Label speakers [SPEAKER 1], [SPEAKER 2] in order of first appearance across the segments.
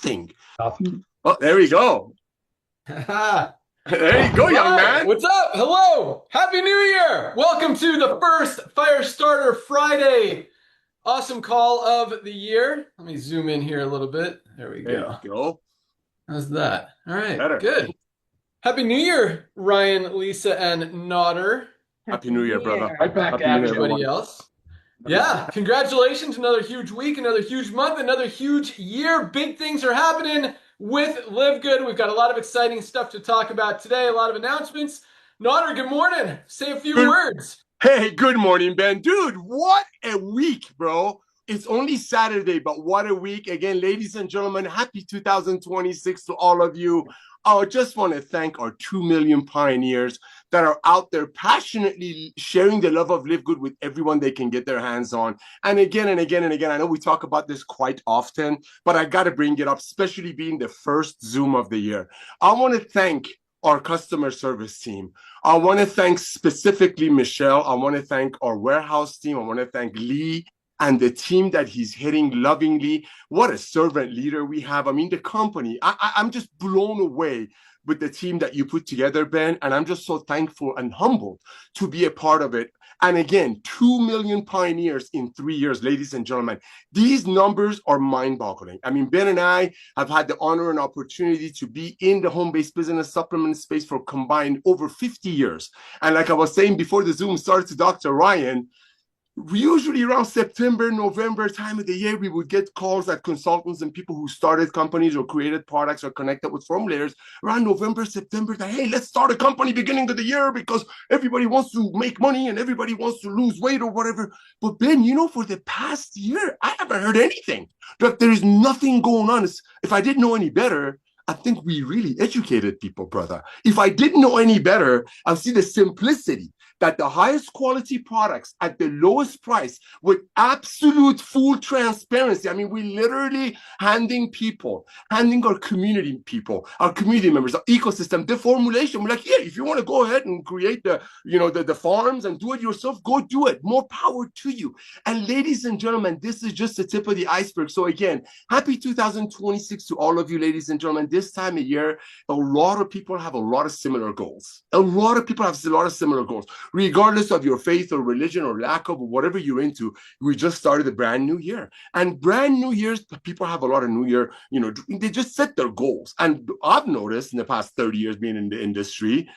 [SPEAKER 1] nothing. Oh, there we go. There you go, young man.
[SPEAKER 2] What's up? Hello. Happy New Year. Welcome to the first Firestarter Friday. Awesome call of the year. Let me zoom in here a little bit. There we go.
[SPEAKER 1] There you go.
[SPEAKER 2] How's that? All right.
[SPEAKER 1] Better.
[SPEAKER 2] Good. Happy New Year, Ryan, Lisa, and Nodder.
[SPEAKER 1] Happy New Year, brother.
[SPEAKER 2] Right back to everybody else. Yeah, congratulations. Another huge week, another huge month, another huge year. Big things are happening with LiveGood. We've got a lot of exciting stuff to talk about today, a lot of announcements. Nodder, good morning. Say a few words.
[SPEAKER 1] Hey, good morning, Ben. Dude, what a week, bro. It's only Saturday, but what a week. Again, ladies and gentlemen, happy 2026 to all of you. I just want to thank our 2 million pioneers that are out there passionately sharing the love of LiveGood with everyone they can get their hands on. And again and again and again, I know we talk about this quite often, but I got to bring it up, especially being the first Zoom of the year. I want to thank our customer service team. I want to thank specifically Michelle. I want to thank our warehouse team. I want to thank Lee and the team that he's hitting lovingly. What a servant leader we have. I mean, the company, I'm just blown away with the team that you put together, Ben. And I'm just so thankful and humbled to be a part of it. And again, 2 million pioneers in 3 years, ladies and gentlemen. These numbers are mind-boggling. I mean, Ben and I have had the honor and opportunity to be in the home-based business supplement space for combined over 50 years. And like I was saying before the Zoom started to Dr. Ryan, usually around September, November time of the year, we would get calls at consultants and people who started companies or created products or connected with formulators around November, September, that, hey, let's start a company beginning of the year because everybody wants to make money and everybody wants to lose weight or whatever. But Ben, you know, for the past year, I haven't heard anything. That there is nothing going on. If I didn't know any better, I think we really educated people, brother. If I didn't know any better, I'll see the simplicity that the highest quality products at the lowest price with absolute full transparency. I mean, we literally handing our community people, our community members, our ecosystem, the formulation. We're like, yeah, if you want to go ahead and create the farms and do it yourself, go do it. More power to you. And ladies and gentlemen, this is just the tip of the iceberg. So again, happy 2026 to all of you, ladies and gentlemen. This time of year, a lot of people have a lot of similar goals. A lot of people have a lot of similar goals. Regardless of your faith or religion or lack of, or whatever you're into, we just started a brand new year. And brand new years, people have a lot of new year, they just set their goals. And I've noticed in the past 30 years being in the industry,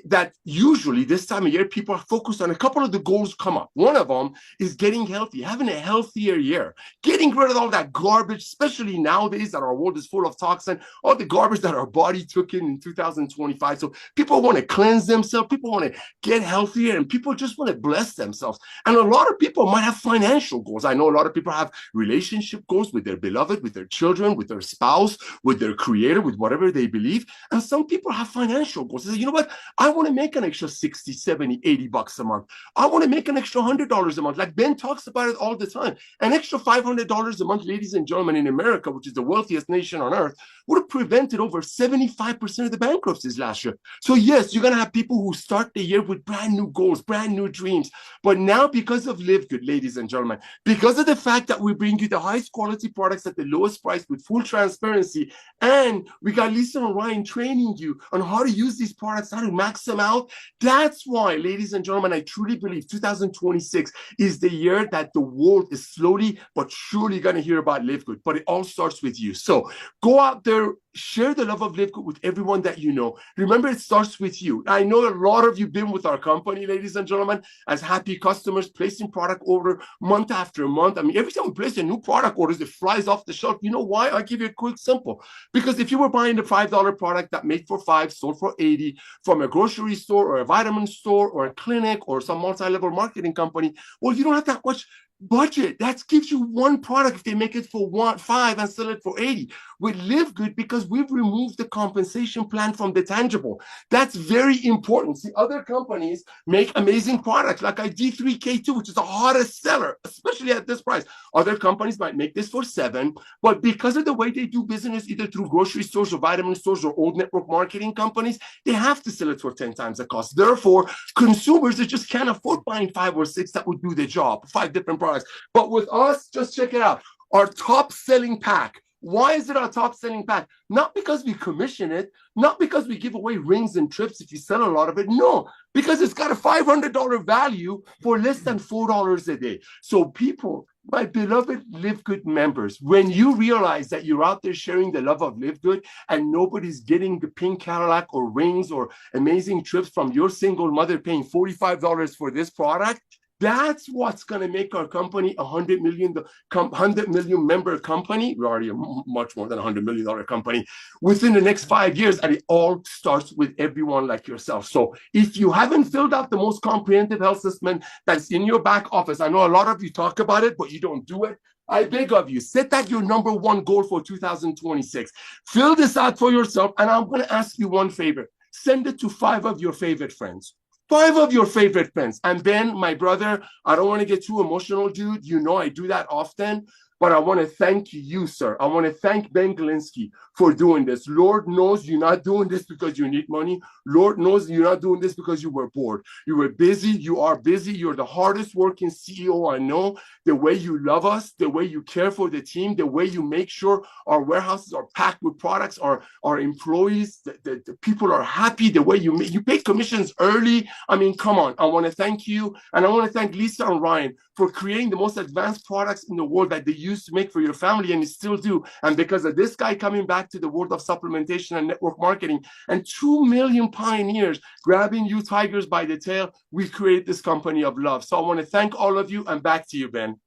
[SPEAKER 1] that usually this time of year, people are focused on a couple of the goals come up. One of them is getting healthy, having a healthier year, getting rid of all that garbage, especially nowadays that our world is full of toxin, all the garbage that our body took in 2025. So people want to cleanse themselves. People want to get healthier, and people just want to bless themselves. And a lot of people might have financial goals. I know a lot of people have relationship goals with their beloved, with their children, with their spouse, with their creator, with whatever they believe. And some people have financial goals. They say, you know what? I want to make an extra 60, 70, 80 bucks a month. I want to make an extra $100 a month. Like Ben talks about it all the time. An extra $500 a month, ladies and gentlemen, in America, which is the wealthiest nation on earth, would have prevented over 75% of the bankruptcies last year. So yes, you're going to have people who start the year with brand new goals, brand new dreams. But now, because of LiveGood, ladies and gentlemen, because of the fact that we bring you the highest quality products at the lowest price with full transparency, and we got Lisa and Ryan training you on how to use these products, how to max them out. That's why, ladies and gentlemen, I truly believe 2026 is the year that the world is slowly but surely going to hear about LiveGood. But it all starts with you. So go out there, share the love of LiveGood with everyone that you know. Remember, it starts with you. I know a lot of you been with our company, ladies and gentlemen, as happy customers, placing product order month after month. I mean, every time we place a new product orders, it flies off the shelf. You know why? I'll give you a quick simple. Because if you were buying the $5 product that made for $5, sold for $80 from a grocery store or a vitamin store or a clinic or some multi-level marketing company, well, you don't have that much budget. That gives you one product if they make it for $5 and sell it for $80. With LiveGood, because we've removed the compensation plan from the tangible. That's very important. See, other companies make amazing products like a D3K2, which is the hottest seller, especially at this price. Other companies might make this for $7, but because of the way they do business, either through grocery stores or vitamin stores or old network marketing companies, they have to sell it for 10 times the cost. Therefore, consumers that just can't afford buying 5 or 6 that would do the job, 5 different products. But with us, just check it out. Our top selling pack Why is it our top selling pack? Not because we commission it, not because we give away rings and trips if you sell a lot of it. No, because it's got a $500 value for less than $4 a day. So people, my beloved LiveGood members, when you realize that you're out there sharing the love of LiveGood and nobody's getting the pink Cadillac or rings or amazing trips from your single mother paying $45 for this product, that's what's going to make our company a 100 million member company. We're already a much more than $100 million company within the next 5 years. And it all starts with everyone like yourself. So if you haven't filled out the most comprehensive health assessment that's in your back office, I know a lot of you talk about it, but you don't do it. I beg of you, set that your number one goal for 2026. Fill this out for yourself. And I'm going to ask you one favor. Send it to 5 of your favorite friends. 5 of your favorite friends. And Ben, my brother, I don't want to get too emotional, dude. You know I do that often. But I want to thank you, sir. I want to thank Ben Galinsky for doing this. Lord knows you're not doing this because you need money. Lord knows you're not doing this because you were bored. You were busy. You are busy. You're the hardest working CEO I know. The way you love us, the way you care for the team, the way you make sure our warehouses are packed with products, our employees, the people are happy, the way you pay commissions early. I mean, come on. I want to thank you. And I want to thank Lisa and Ryan for creating the most advanced products in the world that they used to make for your family, and you still do. And because of this guy coming back to the world of supplementation and network marketing, and 2 million pioneers grabbing you tigers by the tail, we create this company of love. So I want to thank all of you, and back to you, Ben.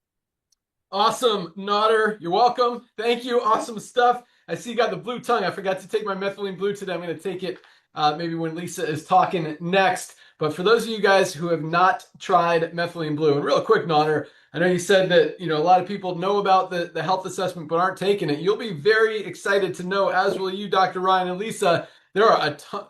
[SPEAKER 2] Awesome, Nodder. You're welcome. Thank you. Awesome stuff. I see you got the blue tongue. I forgot to take my methylene blue today. I'm going to take it maybe when Lisa is talking next. But for those of you guys who have not tried methylene blue, and real quick, Nodder, I know you said that a lot of people know about the health assessment but aren't taking it. You'll be very excited to know, as will you, Dr. Ryan and Lisa. There are a ton,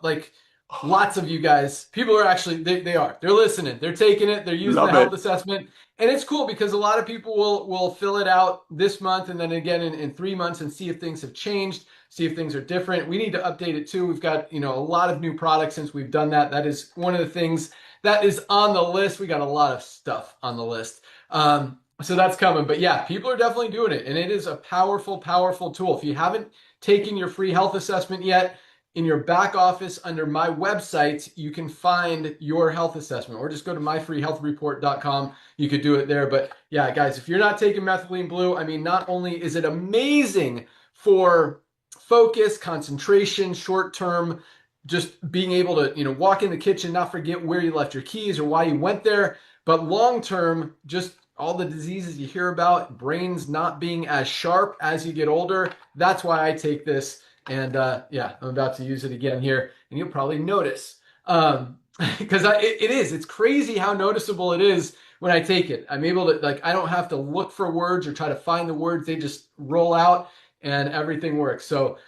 [SPEAKER 2] lots of you guys. People are actually, they're listening. They're taking it. They're using the health assessment. And it's cool because a lot of people will fill it out this month and then again in 3 months and see if things have changed, see if things are different. We need to update it too. We've got, a lot of new products since we've done that. That is one of the things that is on the list. We got a lot of stuff on the list. So that's coming. But yeah, people are definitely doing it. And it is a powerful, powerful tool. If you haven't taken your free health assessment yet, in your back office under my website, you can find your health assessment, or just go to myfreehealthreport.com. You could do it there. But yeah, guys, if you're not taking methylene blue, I mean, not only is it amazing for focus, concentration, short-term, just being able to, walk in the kitchen, not forget where you left your keys or why you went there, but long-term, just all the diseases you hear about, brains not being as sharp as you get older. That's why I take this. And yeah, I'm about to use it again here, and you'll probably notice because it's crazy how noticeable it is when I take it. I'm able to, I don't have to look for words or try to find the words. They just roll out and everything works. So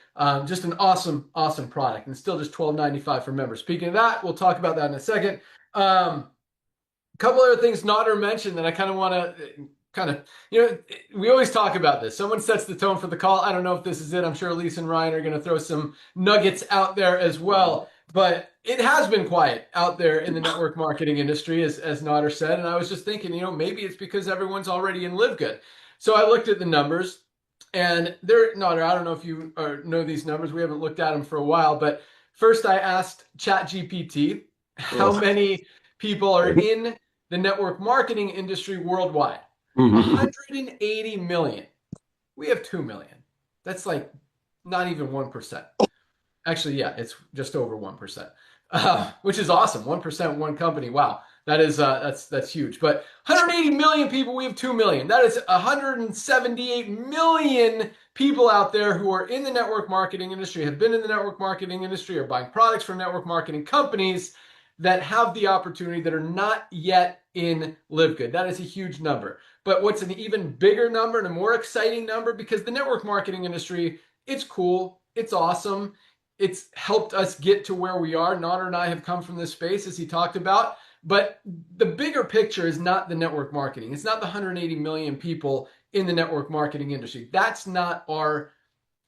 [SPEAKER 2] just an awesome, awesome product, and still just $12.95 for members. Speaking of that, we'll talk about that in a second. A couple other things Nodder mentioned that I kind of want to we always talk about this. Someone sets the tone for the call. I don't know if this is it. I'm sure Lisa and Ryan are going to throw some nuggets out there as well. But it has been quiet out there in the network marketing industry, as Nodder said. And I was just thinking, maybe it's because everyone's already in LiveGood. So I looked at the numbers, and Nodder, I don't know if you know these numbers. We haven't looked at them for a while. But first I asked ChatGPT how many people are in the network marketing industry worldwide. 180 million. We have 2 million. That's not even 1%. Actually, yeah, it's just over 1%, which is awesome. 1%, one company. Wow, that is that's huge. But 180 million people. We have 2 million. That is 178 million people out there who are in the network marketing industry, have been in the network marketing industry, or buying products from network marketing companies that have the opportunity that are not yet in LiveGood. That is a huge number. But what's an even bigger number and a more exciting number, because the network marketing industry, it's cool, it's awesome, it's helped us get to where we are. Nodder and I have come from this space, as he talked about. But the bigger picture is not the network marketing. It's not the 180 million people in the network marketing industry. That's not our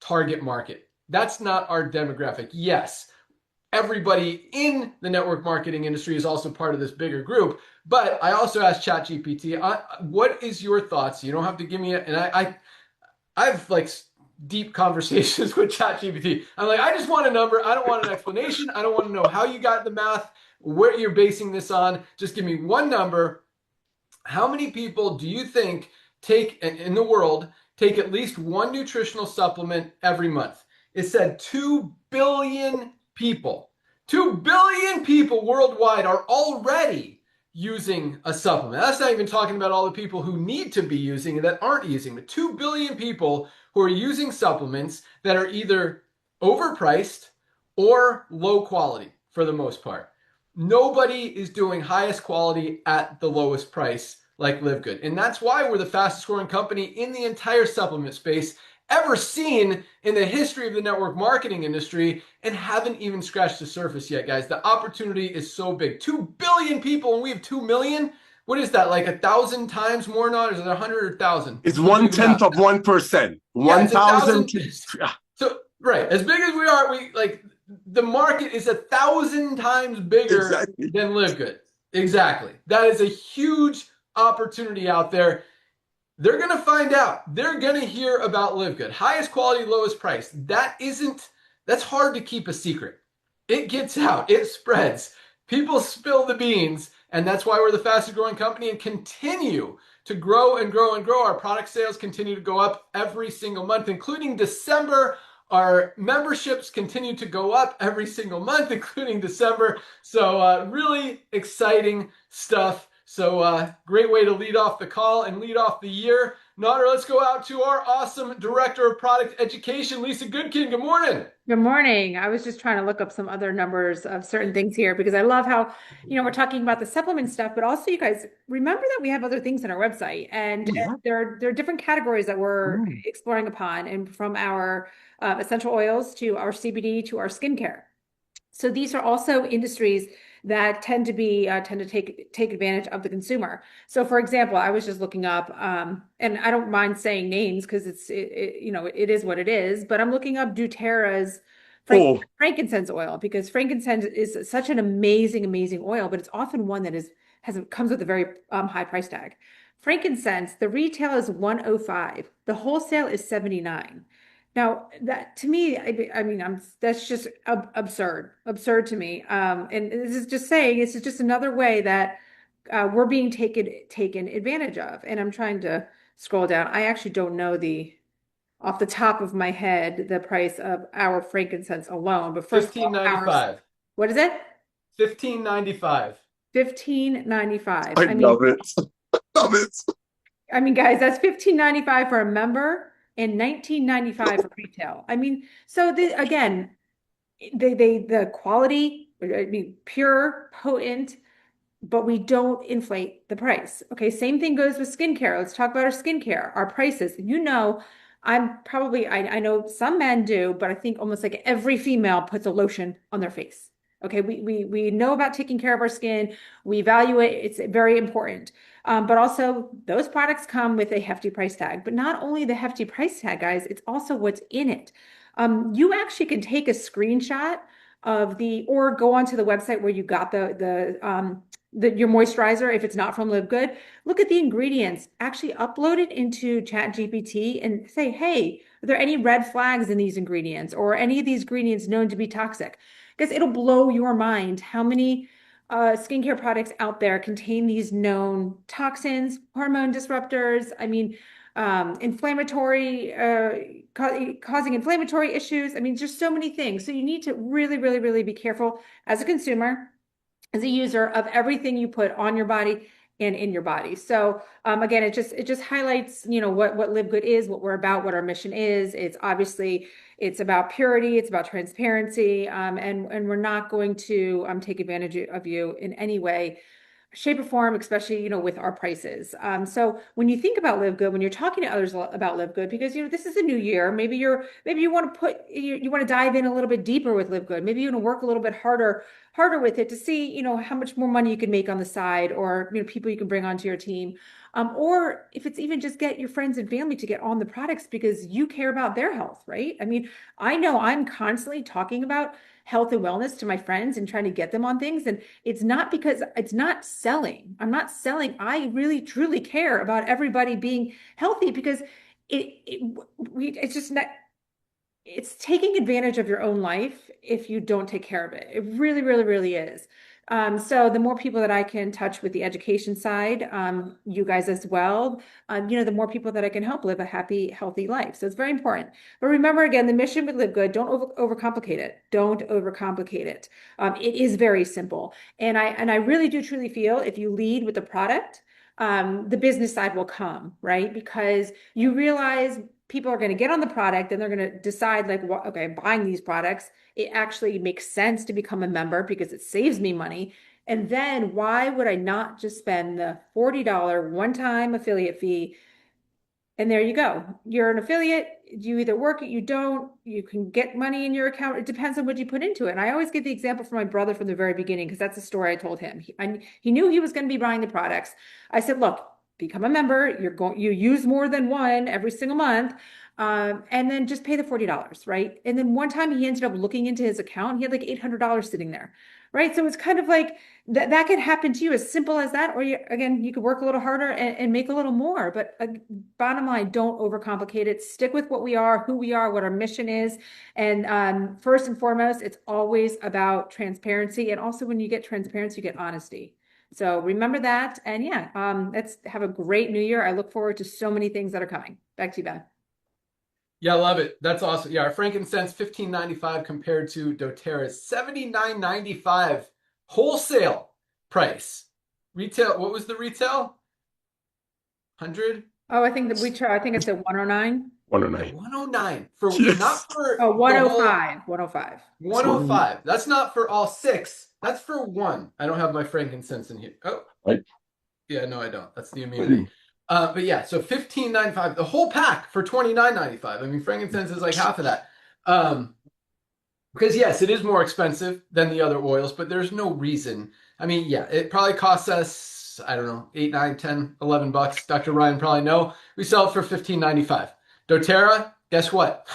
[SPEAKER 2] target market. That's not our demographic. Yes, everybody in the network marketing industry is also part of this bigger group. But I also asked ChatGPT, what is your thoughts? You don't have to give me it. And I've deep conversations with ChatGPT. I'm like, I just want a number. I don't want an explanation. I don't want to know how you got the math, where you're basing this on. Just give me one number. How many people do you think in the world take at least one nutritional supplement every month? It said 2 billion people. 2 billion people worldwide are already using a supplement. That's not even talking about all the people who need to be using and that aren't using, but 2 billion people who are using supplements that are either overpriced or low quality for the most part. Nobody is doing highest quality at the lowest price like LiveGood. And that's why we're the fastest growing company in the entire supplement space ever seen in the history of the network marketing industry, and haven't even scratched the surface yet, guys. The opportunity is so big. 2 billion people and we have 2 million. What is that, like 1,000 times more now? Or is it 100 or 1,000?
[SPEAKER 1] It's 1/10 of 1%. 1,000.
[SPEAKER 2] So, right. As big as we are, the market is 1,000 times bigger than LiveGood. Exactly. That is a huge opportunity out there. They're going to find out. They're going to hear about LiveGood. Highest quality, lowest price. That's hard to keep a secret. It gets out. It spreads. People spill the beans. And that's why we're the fastest growing company and continue to grow and grow and grow. Our product sales continue to go up every single month, including December. Our memberships continue to go up every single month, including December. So really exciting stuff. So great way to lead off the call and lead off the year. Nader, let's go out to our awesome Director of Product Education, Lisa Goodkin. Good morning.
[SPEAKER 3] Good morning. I was just trying to look up some other numbers of certain things here because I love how, we're talking about the supplement stuff, but also you guys remember that we have other things on our website, and there are different categories that we're exploring upon, and from our essential oils to our CBD to our skincare. So these are also industries that tend to take advantage of the consumer. So for example, I was just looking up, and I don't mind saying names because it is what it is, but I'm looking up doTERRA's frankincense oil, because frankincense is such an amazing oil, but it's often one that comes with a very high price tag. Frankincense, the retail is $105, the wholesale is $79. Now, that to me, that's just absurd to me. And this is just saying, this is just another way that we're being taken advantage of. And I'm trying to scroll down. I actually don't know off the top of my head, the price of our frankincense alone. But first,
[SPEAKER 2] $15.95.
[SPEAKER 3] What is it?
[SPEAKER 2] $15.95.
[SPEAKER 3] $15.95.
[SPEAKER 1] I love it. Love it.
[SPEAKER 3] I mean, guys, that's $15.95 for a member and $19.95 for retail. So the quality, pure, potent, but we don't inflate the price. Okay, same thing goes with skincare. Let's talk about our skincare, our prices. I know some men do, but I think almost like every female puts a lotion on their face. Okay, we know about taking care of our skin. We value it. It's very important. But also those products come with a hefty price tag. But not only the hefty price tag, guys, it's also what's in it. You actually can take a screenshot or go onto the website where you got your moisturizer. If it's not from LiveGood, look at the ingredients, actually upload it into ChatGPT and say, hey, are there any red flags in these ingredients, or any of these ingredients known to be toxic? Because it'll blow your mind how many skincare products out there contain these known toxins, hormone disruptors, causing inflammatory issues. Just so many things. So you need to really, really, really be careful as a consumer, as a user, of everything you put on your body and in your body. So again, it just highlights, what LiveGood is, what we're about, what our mission is. It's about purity, it's about transparency, and we're not going to take advantage of you in any way, shape, or form, especially with our prices. So when you think about LiveGood, when you're talking to others about LiveGood, because this is a new year, maybe you want to dive in a little bit deeper with LiveGood. Maybe you want to work a little bit harder with it to see how much more money you can make on the side, or people you can bring onto your team, or if it's even just get your friends and family to get on the products because you care about their health, right? I know I'm constantly talking about health and wellness to my friends and trying to get them on things, and it's not because it's not selling. I'm not selling. I really truly care about everybody being healthy, because it's just not, it's taking advantage of your own life if you don't take care of it. It really, really, really is. So the more people that I can touch with the education side, you guys as well, the more people that I can help live a happy, healthy life. So it's very important. But remember, again, the mission with LiveGood, don't overcomplicate it. Don't overcomplicate it. It is very simple. And I really do truly feel if you lead with the product, the business side will come, right? Because you realize people are going to get on the product and they're going to decide like, okay, I'm buying these products. It actually makes sense to become a member because it saves me money. And then why would I not just spend the $40 one-time affiliate fee? And there you go. You're an affiliate. You either work it, you don't, you can get money in your account. It depends on what you put into it. And I always give the example for my brother from the very beginning, because that's the story I told him. He knew he was going to be buying the products. I said, look, become a member. You use more than one every single month. And then just pay the $40, right? And then one time he ended up looking into his account. He had like $800 sitting there, right? So it's kind of like that could happen to you, as simple as that. Or you could work a little harder and make a little more. But bottom line, don't overcomplicate it. Stick with what we are, who we are, what our mission is. And first and foremost, it's always about transparency. And also when you get transparency, you get honesty. So remember that. And yeah, let's have a great new year. I look forward to so many things that are coming. Back to you, Ben.
[SPEAKER 2] Yeah, I love it. That's awesome. Yeah, our frankincense $15.95 compared to doTERRA's $79.95 wholesale price. Retail, what was the retail? 100?
[SPEAKER 3] Oh, I think it's at 109.
[SPEAKER 1] 109.
[SPEAKER 2] 109 for
[SPEAKER 1] Yes.
[SPEAKER 2] Not for
[SPEAKER 3] 105. 105.
[SPEAKER 2] 105. That's not for all 6. That's for 1. I don't have my frankincense in here. Oh,
[SPEAKER 1] right.
[SPEAKER 2] Yeah, no, I don't. That's the immunity. But yeah, so $15.95, the whole pack for $29.95. I mean, frankincense is like half of that. Because yes, it is more expensive than the other oils, but there's no reason. I mean, yeah, it probably costs us, I don't know, 8, 9, 10, 11 bucks. Dr. Ryan probably know. We sell it for $15.95. doTERRA, guess what?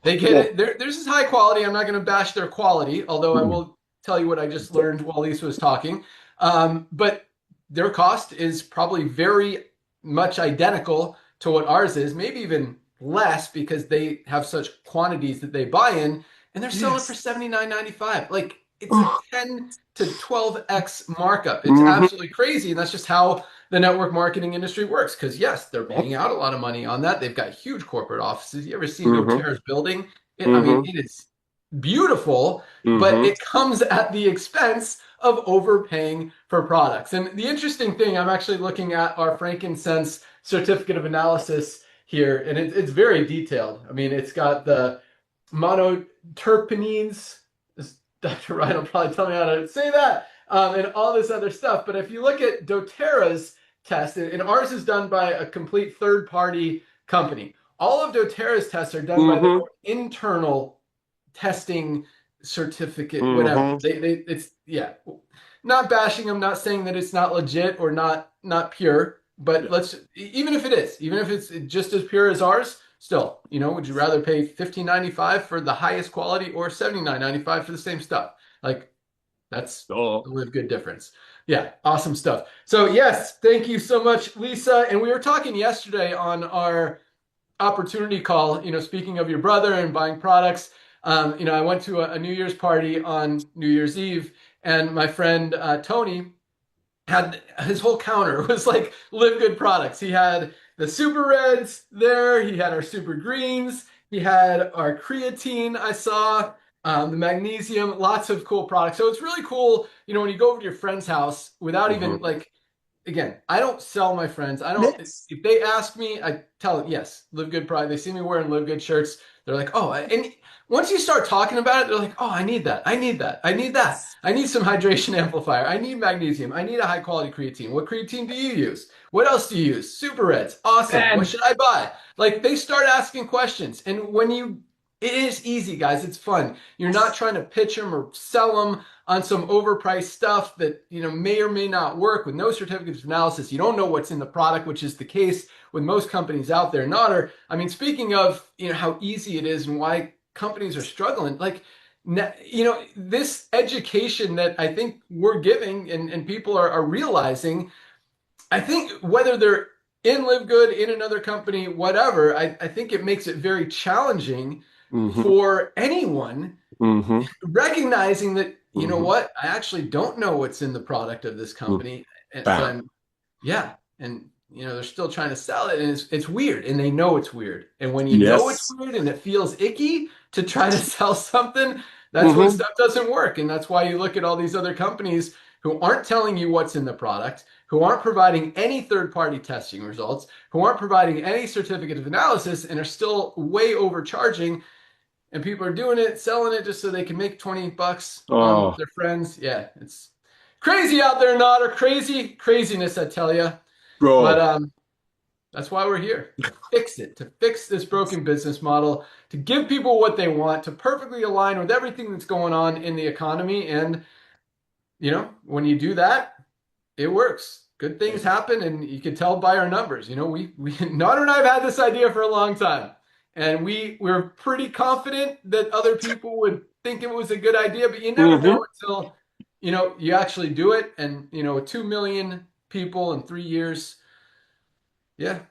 [SPEAKER 2] They get it. Theirs is high quality. I'm not going to bash their quality, although I will tell you what I just learned while Lisa was talking. But their cost is probably very much identical to what ours is, maybe even less, because they have such quantities that they buy in, and they're selling it for $79.95. Like, it's a 10 to 12x markup. It's absolutely crazy, and that's just how the network marketing industry works. Because yes, they're paying out a lot of money on that. They've got huge corporate offices. You ever see doTERRA's building? I mean, it is beautiful, but it comes at the expense of overpaying for products. And the interesting thing, I'm actually looking at our frankincense certificate of analysis here, and it's very detailed. I mean, it's got the monoterpenes. Dr. Ryan will probably tell me how to say that, and all this other stuff. But if you look at doTERRA's test, and ours is done by a complete third-party company. All of doTERRA's tests are done by the internal testing certificate, whatever. It's not bashing them, not saying that it's not legit or not pure, but even if it's just as pure as ours, still, would you rather pay $15.95 for the highest quality or $79.95 for the same stuff? Like, that's the LiveGood difference. Yeah, awesome stuff. So yes, thank you so much, Lisa. And we were talking yesterday on our opportunity call, speaking of your brother and buying products. I went to a New Year's party on New Year's Eve, and my friend Tony had his whole counter. It was like LiveGood products. He had the Super Reds there. He had our Super Greens. He had our creatine, I saw, the magnesium, lots of cool products. So it's really cool, when you go over to your friend's house without even again, I don't sell my friends. If they ask me, I tell them, yes, LiveGood product. They see me wearing LiveGood shirts. They're like, oh, and once you start talking about it, they're like, oh, I need that. I need that. I need that. I need some hydration amplifier. I need magnesium. I need a high quality creatine. What creatine do you use? What else do you use? Super Reds. Awesome. What should I buy? Like, they start asking questions. And it is easy, guys. It's fun. You're not trying to pitch them or sell them on some overpriced stuff that, may or may not work. With no certificates of analysis, you don't know what's in the product, which is the case with most companies out there. Speaking of, how easy it is and why companies are struggling, this education that I think we're giving and people are realizing, I think whether they're in LiveGood, in another company, whatever, I think it makes it very challenging for anyone recognizing that, you know what, I actually don't know what's in the product of this company. And you know, they're still trying to sell it, and it's weird, and they know it's weird. And when you know it's weird and it feels icky to try to sell something, that's when stuff doesn't work. And that's why you look at all these other companies who aren't telling you what's in the product, who aren't providing any third-party testing results, who aren't providing any certificate of analysis, and are still way overcharging. And people are doing it, selling it just so they can make $20 on their friends. Yeah, it's crazy out there, Nodder. Craziness, I tell you. Bro. But that's why we're here, to fix it, to fix this broken business model, to give people what they want, to perfectly align with everything that's going on in the economy. And, you know, when you do that, it works. Good things happen, and you can tell by our numbers. You know, we Nodder and I have had this idea for a long time, and we're pretty confident that other people would think it was a good idea, but you never know until, you know, you actually do it. And, you know, 2 million people in 3 years. Yeah.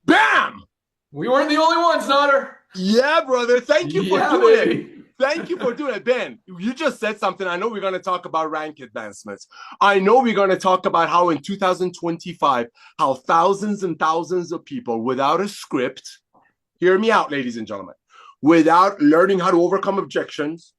[SPEAKER 1] Bam!
[SPEAKER 2] We weren't the only ones, Nodder.
[SPEAKER 1] Yeah, brother. Thank you for doing it. Thank you for doing it. Ben, you just said something. I know we're going to talk about rank advancements. I know we're going to talk about how in 2025, how thousands and thousands of people without a script, hear me out, ladies and gentlemen, without learning how to overcome objections,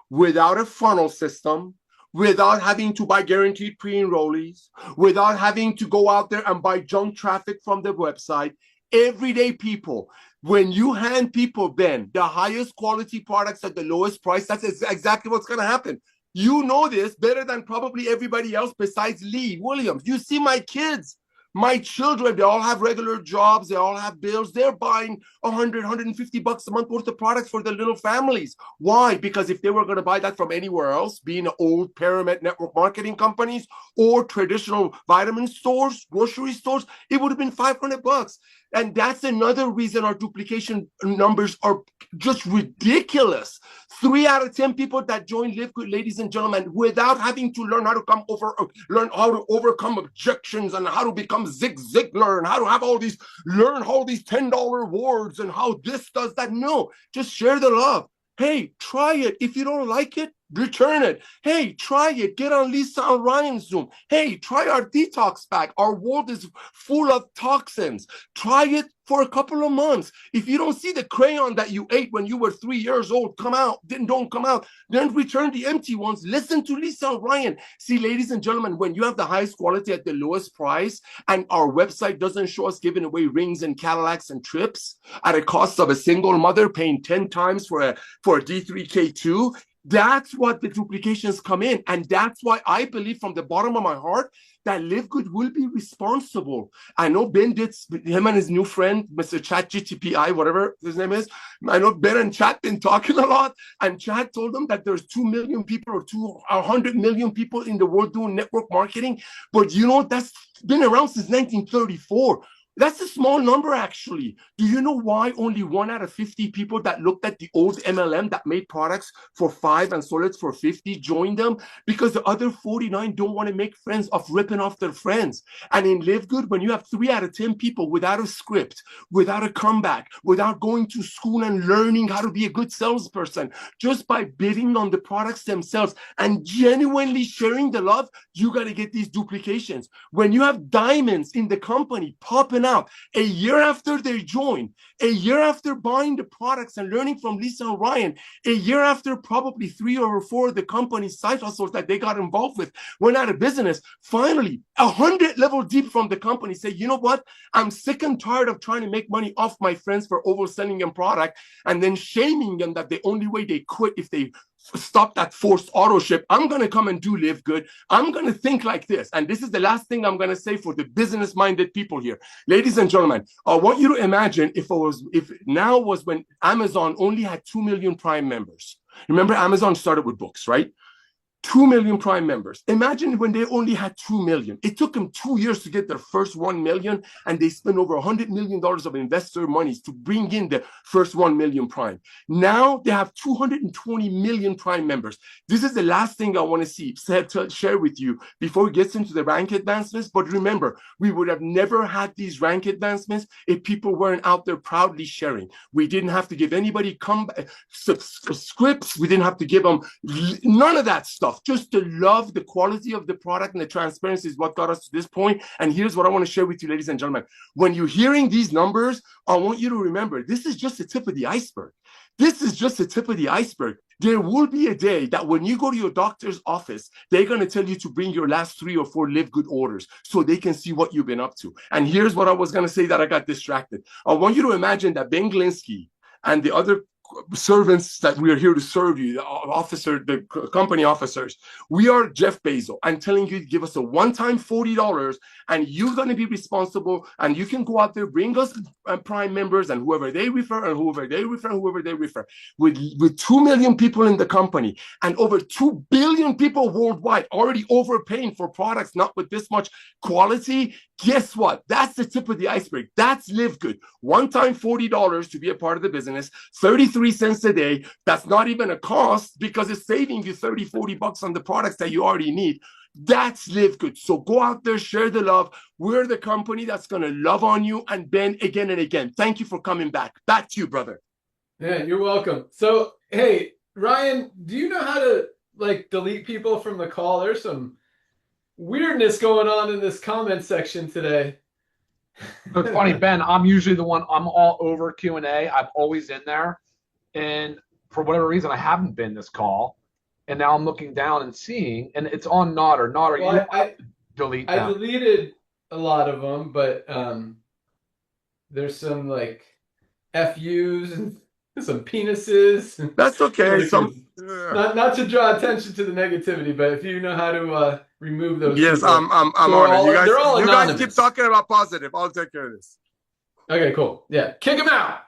[SPEAKER 1] without a funnel system, without having to buy guaranteed pre-enrollees, without having to go out there and buy junk traffic from the website, everyday people, when you hand people, Ben, the highest quality products at the lowest price, that's exactly what's going to happen. You know this better than probably everybody else besides Lee Williams. You see my kids, my children, they all have regular jobs. They all have bills. They're buying $100, $150 a month worth of products for their little families. Why? Because if they were going to buy that from anywhere else, being old pyramid network marketing companies or traditional vitamin stores, grocery stores, it would have been $500. And that's another reason our duplication numbers are just ridiculous. 3 out of 10 people that join LiveGood, ladies and gentlemen, without having to learn how to learn how to overcome objections and how to become Zig Ziglar and how to have all these, learn all these $10 words and how this does that. No, just share the love. Hey, try it. If you don't like it, return it. Hey, try it. Get on Lisa and Ryan's Zoom. Hey, try our detox pack. Our world is full of toxins. Try it for a couple of months. If you don't see the crayon that you ate when you were 3 years old don't come out, then return the empty ones. Listen to Lisa and Ryan. See, ladies and gentlemen, when you have the highest quality at the lowest price and our website doesn't show us giving away rings and Cadillacs and trips at a cost of a single mother paying 10 times for a D3K2, that's what the duplications come in. And that's why I believe from the bottom of my heart that LiveGood will be responsible. I know Ben did, him and his new friend, Mr. Chat GTPI, whatever his name is. I know Ben and Chat been talking a lot, and Chat told them that there's 2 million people or 100 million people in the world doing network marketing. But you know, that's been around since 1934. That's a small number, actually. Do you know why only 1 out of 50 people that looked at the old MLM that made products for $5 and sold it for $50 joined them? Because the other 49 don't want to make friends of ripping off their friends. And in LiveGood, when you have 3 out of 10 people without a script, without a comeback, without going to school and learning how to be a good salesperson, just by bidding on the products themselves and genuinely sharing the love, you got to get these duplications. When you have diamonds in the company popping out a year after they join, a year after buying the products and learning from Lisa and Ryan, a year after probably 3 or 4 of the company's side hustles that they got involved with went out of business, finally 100 level deep from the company say, you know what, I'm sick and tired of trying to make money off my friends for overselling them product and then shaming them that the only way they quit if they stop that forced auto ship. I'm going to come and do LiveGood. I'm going to think like this. And this is the last thing I'm going to say for the business minded people here. Ladies and gentlemen, I want you to imagine if now was when Amazon only had 2 million Prime members. Remember, Amazon started with books, right? 2 million Prime members. Imagine when they only had 2 million. It took them 2 years to get their first 1 million, and they spent over $100 million of investor monies to bring in the first 1 million Prime. Now they have 220 million Prime members. This is the last thing I want to share with you before it gets into the rank advancements. But remember, we would have never had these rank advancements if people weren't out there proudly sharing. We didn't have to give anybody scripts. We didn't have to give them none of that stuff. Just the love, the quality of the product, and the transparency is what got us to this point. And here's what I want to share with you, ladies and gentlemen. When you're hearing these numbers, I want you to remember, this is just the tip of the iceberg. This is just the tip of the iceberg. There will be a day that when you go to your doctor's office, they're going to tell you to bring your last 3 or 4 LiveGood orders so they can see what you've been up to. And here's what I was going to say that I got distracted. I want you to imagine that Ben Glinsky and the other servants that we are here to serve you, the company officers, we are Jeff Bezos. I'm telling you to give us a one-time $40, and you're going to be responsible, and you can go out there, bring us Prime members, and whoever they refer, and whoever they refer, with 2 million people in the company and over 2 billion people worldwide already overpaying for products not with this much quality. Guess what? That's the tip of the iceberg. That's LiveGood. One-time $40 to be a part of the business, 33 cents a day. That's not even a cost because it's saving you 30, 40 bucks on the products that you already need. That's LiveGood. So go out there, share the love. We're the company that's going to love on you and Ben again and again. Thank you for coming back. Back to you, brother.
[SPEAKER 2] Yeah, you're welcome. So, hey, Ryan, do you know how to delete people from the call? There's some weirdness going on in this comment section today.
[SPEAKER 4] It's funny, Ben, I'm usually the one, I'm all over Q&A. I'm always in there. And for whatever reason, I haven't been this call. And now I'm looking down and seeing, and it's on Nodder. Nodder, well, I
[SPEAKER 2] deleted a lot of them, but there's some FUs and some penises.
[SPEAKER 1] That's okay.
[SPEAKER 2] Not to draw attention to the negativity, but if you know how to remove those.
[SPEAKER 1] Yes,
[SPEAKER 2] people,
[SPEAKER 1] I'm on it. You guys keep talking about positive. I'll take care of this.
[SPEAKER 2] Okay, cool. Yeah, kick him out.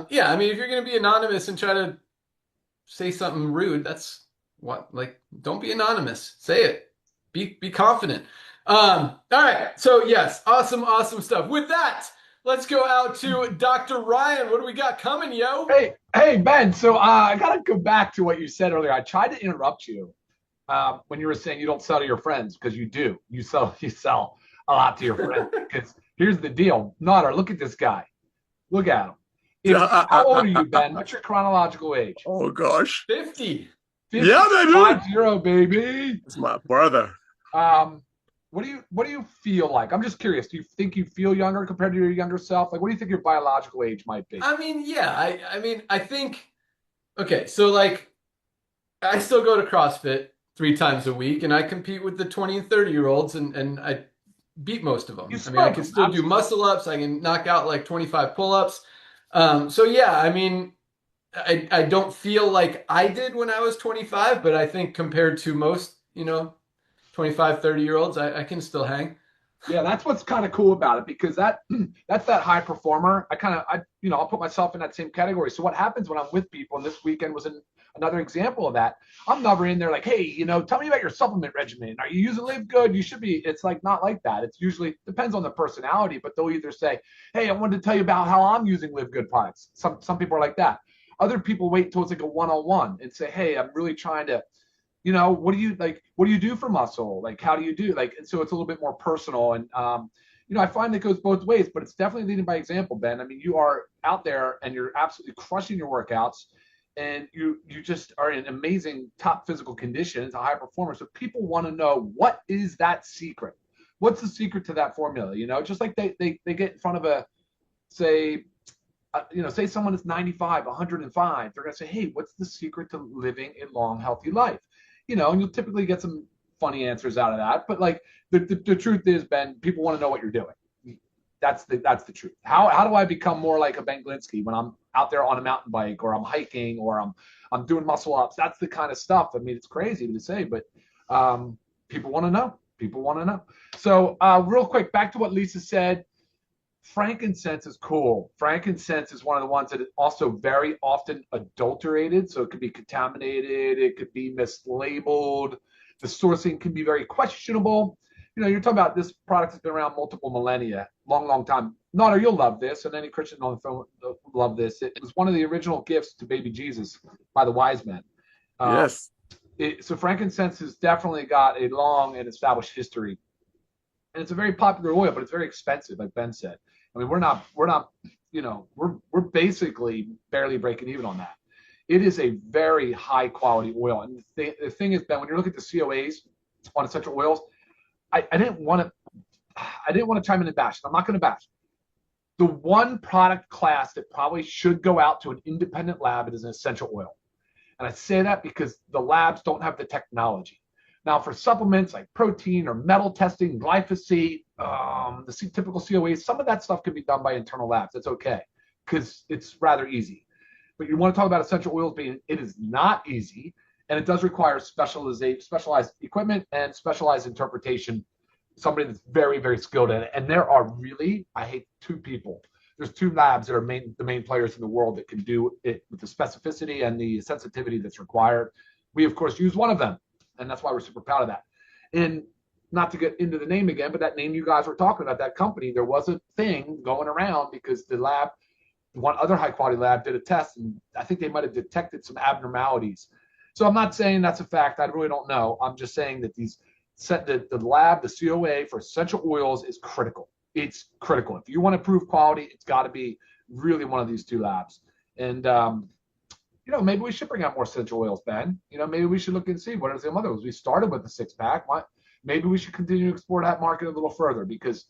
[SPEAKER 2] Yeah, I mean, if you're going to be anonymous and try to say something rude, that's what, don't be anonymous. Say it. Be confident. All right. So yes, awesome stuff. With that, let's go out to Dr. Ryan. What do we got coming, yo?
[SPEAKER 4] Hey, Ben. So I got to go back to what you said earlier. I tried to interrupt you when you were saying you don't sell to your friends, because you do. You sell a lot to your friends. Because here's the deal. Nodder, look at this guy. Look at him. How old are you, Ben? What's your chronological age?
[SPEAKER 1] Oh, gosh.
[SPEAKER 2] 50.
[SPEAKER 1] Yeah, baby.
[SPEAKER 4] 50, baby.
[SPEAKER 1] It's my brother.
[SPEAKER 4] What do you feel like? I'm just curious. Do you think you feel younger compared to your younger self? What do you think your biological age might be?
[SPEAKER 2] I mean, yeah. I think, okay, so I still go to CrossFit 3 times a week, and I compete with the 20 and 30-year-olds, and I beat most of them. I can still do muscle ups. I can knock out 25 pull-ups. So yeah, I mean, I don't feel like I did when I was 25, but I think compared to most, 25, 30-year-olds, I can still hang.
[SPEAKER 4] Yeah, that's what's kind of cool about it, because that's that high performer. I'll put myself in that same category. So what happens when I'm with people, and this weekend was another example of that. I'm never in there hey, tell me about your supplement regimen. Are you using LiveGood? You should be. It's not like that. It's usually depends on the personality, but they'll either say, hey, I wanted to tell you about how I'm using LiveGood products. Some people are like that. Other people wait till it's a one-on-one and say, hey, I'm really trying to, what do you do for muscle? How do you do? And so it's a little bit more personal. And, I find it goes both ways, but it's definitely leading by example, Ben. I mean, you are out there and you're absolutely crushing your workouts, and you just are in amazing top physical condition. It's a high performer. So people want to know, what is that secret? What's the secret to that formula? Just like they get in front of say someone is 95, 105, they're going to say, hey, what's the secret to living a long, healthy life? And you'll typically get some funny answers out of that. But the truth is, Ben, people want to know what you're doing. That's the truth. How do I become more like a Ben Glinsky when I'm out there on a mountain bike, or I'm hiking, or I'm doing muscle ups? That's the kind of stuff. I mean, it's crazy to say, but people want to know. People want to know. So real quick, back to what Lisa said. Frankincense is cool. Frankincense is one of the ones that is also very often adulterated. So it could be contaminated. It could be mislabeled. The sourcing can be very questionable. You know, you're talking about this product has been around multiple millennia, long, long time. Nada, you'll love this, and any Christian on the phone will love this. It was one of the original gifts to baby Jesus by the wise men.
[SPEAKER 1] Yes.
[SPEAKER 4] So frankincense has definitely got a long and established history. And it's a very popular oil, but it's very expensive, like Ben said. I mean, we're not, you know, we're basically barely breaking even on that. It is a very high quality oil. And the thing is, Ben, when you look at the COAs on essential oils, I didn't want to chime in and bash. I'm not going to bash. The one product class that probably should go out to an independent lab is an essential oil. And I say that because the labs don't have the technology. Now, for supplements like protein or metal testing, glyphosate, the typical COAs, some of that stuff can be done by internal labs. That's okay because it's rather easy. But you want to talk about essential oils being, it is not easy, and it does require specialized equipment and specialized interpretation, somebody that's very, very skilled in it. And there are really, I hate two people. There's two labs that are the main players in the world that can do it with the specificity and the sensitivity that's required. We, of course, use one of them, and that's why we're super proud of that. And not to get into the name again, but that name you guys were talking about, that company, there was a thing going around because the lab, one other high quality lab did a test, and I think they might have detected some abnormalities. So I'm not saying that's a fact. I really don't know. I'm just saying that the lab, the COA for essential oils is critical. It's critical. If you want to prove quality, it's got to be really one of these two labs. And, you know, maybe we should bring out more essential oils, Ben. You know, maybe we should look and see what are some other ones. We started with the 6-pack. Maybe we should continue to explore that market a little further because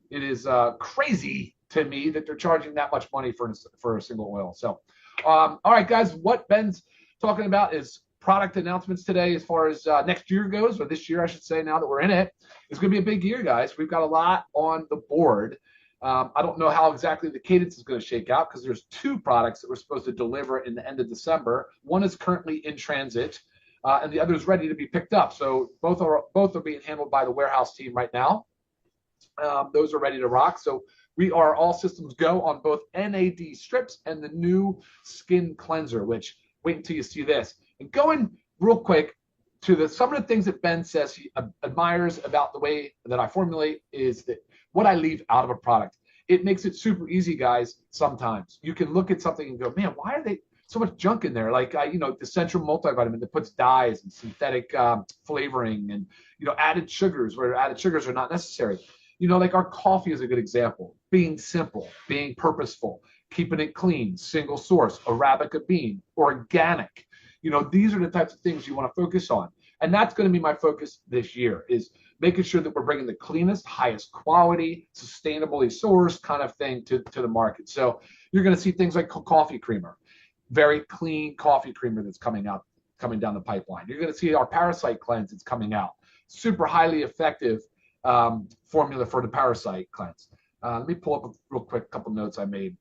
[SPEAKER 4] it is crazy to me that they're charging that much money for a single oil. So, all right, guys, what Ben's talking about is product announcements today as far as next year goes, or this year, I should say, now that we're in it. It's going to be a big year, guys. We've got a lot on the board. I don't know how exactly the cadence is going to shake out because there's two products that we're supposed to deliver in the end of December. One is currently in transit, and the other is ready to be picked up. So both are being handled by the warehouse team right now. Those are ready to rock. So we are all systems go on both NAD strips and the new skin cleanser, which wait until you see this. And going real quick to some of the things that Ben says he admires about the way that I formulate is that what I leave out of a product. It makes it super easy, guys. Sometimes you can look at something and go, man, why are they so much junk in there? Like, you know, the Central multivitamin that puts dyes and synthetic flavoring and, you know, added sugars where added sugars are not necessary. You know, like our coffee is a good example. Being simple, being purposeful, keeping it clean, single source, Arabica bean, organic. You know, these are the types of things you want to focus on. And that's going to be my focus this year is making sure that we're bringing the cleanest, highest quality, sustainably sourced kind of thing to the market. So you're going to see things like coffee creamer, very clean coffee creamer that's coming down the pipeline. You're going to see our parasite cleanse that's coming out. Super highly effective formula for the parasite cleanse. Let me pull up a real quick couple notes I made.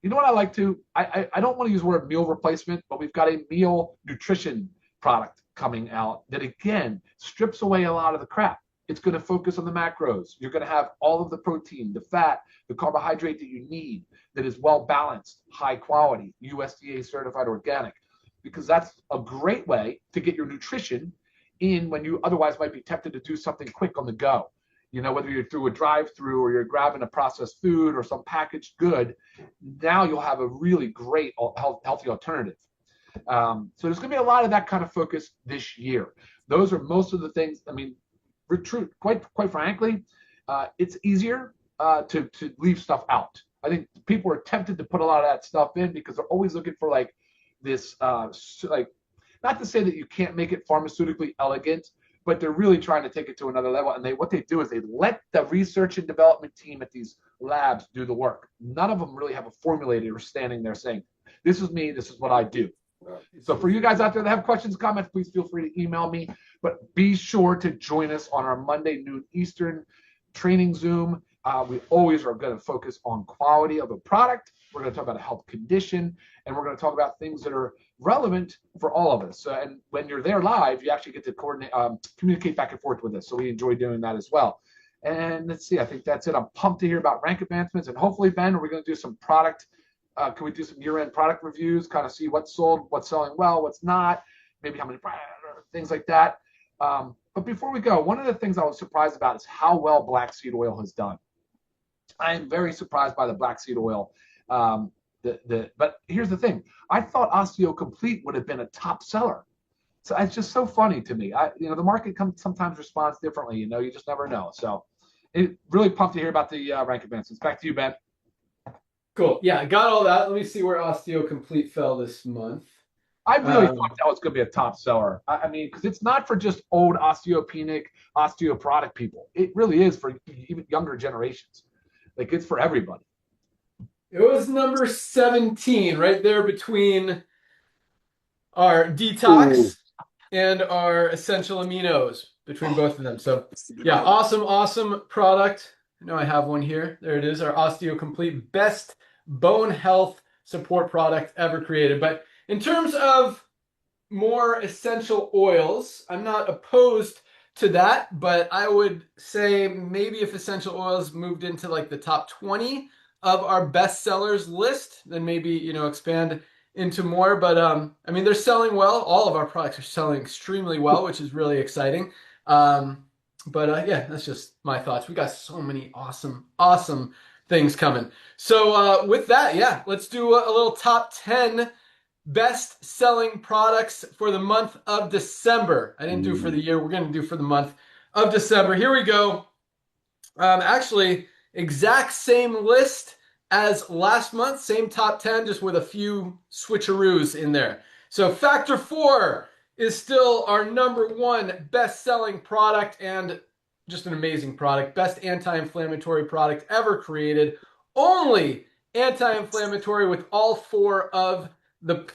[SPEAKER 4] You know what I like to, I don't want to use the word meal replacement, but we've got a meal nutrition product coming out that, again, strips away a lot of the crap. It's going to focus on the macros. You're going to have all of the protein, the fat, the carbohydrate that you need that is well balanced, high quality, USDA certified organic, because that's a great way to get your nutrition in when you otherwise might be tempted to do something quick on the go. You know, whether you're through a drive-through or you're grabbing a processed food or some packaged good, now you'll have a really great healthy alternative. So there's going to be a lot of that kind of focus this year. Those are most of the things. I mean, quite frankly, it's easier to leave stuff out. I think people are tempted to put a lot of that stuff in because they're always looking for like this, like, not to say that you can't make it pharmaceutically elegant, but they're really trying to take it to another level. And what they do is they let the research and development team at these labs do the work. None of them really have a formulator standing there saying, this is me, this is what I do. So for you guys out there that have questions, comments, please feel free to email me. But be sure to join us on our Monday noon Eastern training Zoom. We always are going to focus on quality of a product. We're going to talk about a health condition, and we're going to talk about things that are relevant for all of us. And when you're there live, you actually get to coordinate, communicate back and forth with us. So we enjoy doing that as well. And let's see, I think that's it. I'm pumped to hear about rank advancements, and hopefully, Ben, we're going to do some product. Can we do some year-end product reviews, kind of see what's sold, what's selling well, what's not, maybe how many things like that. But before we go, one of the things I was surprised about is how well black seed oil has done. I am very surprised by the black seed oil. But here's the thing. I thought Osteo Complete would have been a top seller. So it's just so funny to me. The market sometimes responds differently. You just never know. So it really pumped to hear about the rank advancements. Back to you, Ben.
[SPEAKER 2] Cool. Yeah, I got all that. Let me see where Osteo Complete fell this month.
[SPEAKER 4] I really thought that was going to be a top seller. I mean, because it's not for just old osteopenic, osteoporotic people. It really is for even younger generations. Like, it's for everybody.
[SPEAKER 2] It was number 17, right there between our detox and our essential aminos, between both of them. So yeah, awesome product. I know I have one here. There it is, our Osteo Complete, best bone health support product ever created. But in terms of more essential oils, I'm not opposed to that, but I would say maybe if essential oils moved into like the top 20 of our best sellers list, then maybe, expand into more. But I mean, they're selling well. All of our products are selling extremely well, which is really exciting. But yeah, that's just my thoughts. We got so many awesome things coming. So with that, yeah, let's do a little top 10 best selling products for the month of December. I didn't do for the year. We're going to do for the month of December. Here we go. Actually, exact same list as last month, same top 10, just with a few switcheroos in there. So Factor 4 is still our number one best-selling product, and just an amazing product. Best anti-inflammatory product ever created. Only anti-inflammatory with all 4 of the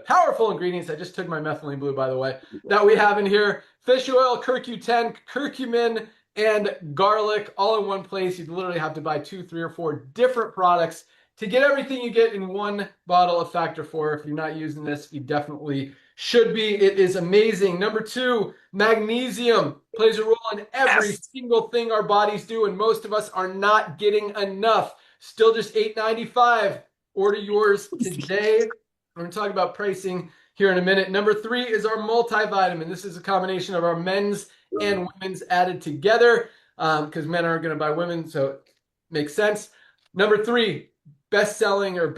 [SPEAKER 2] powerful ingredients. I just took my methylene blue, by the way, that we have in here. Fish oil, CoQ10, curcumin, and garlic all in one place. You literally have to buy 2, 3, or 4 different products to get everything you get in one bottle of Factor 4. If you're not using this, you definitely should be. It is amazing. Number 2, magnesium plays a role in every single thing our bodies do, and most of us are not getting enough. Still just $8.95. Order yours today. I'm going to talk about pricing here in a minute. Number 3 is our multivitamin. This is a combination of our men's and women's added together, because men aren't going to buy women, so it makes sense. Number 3, best-selling or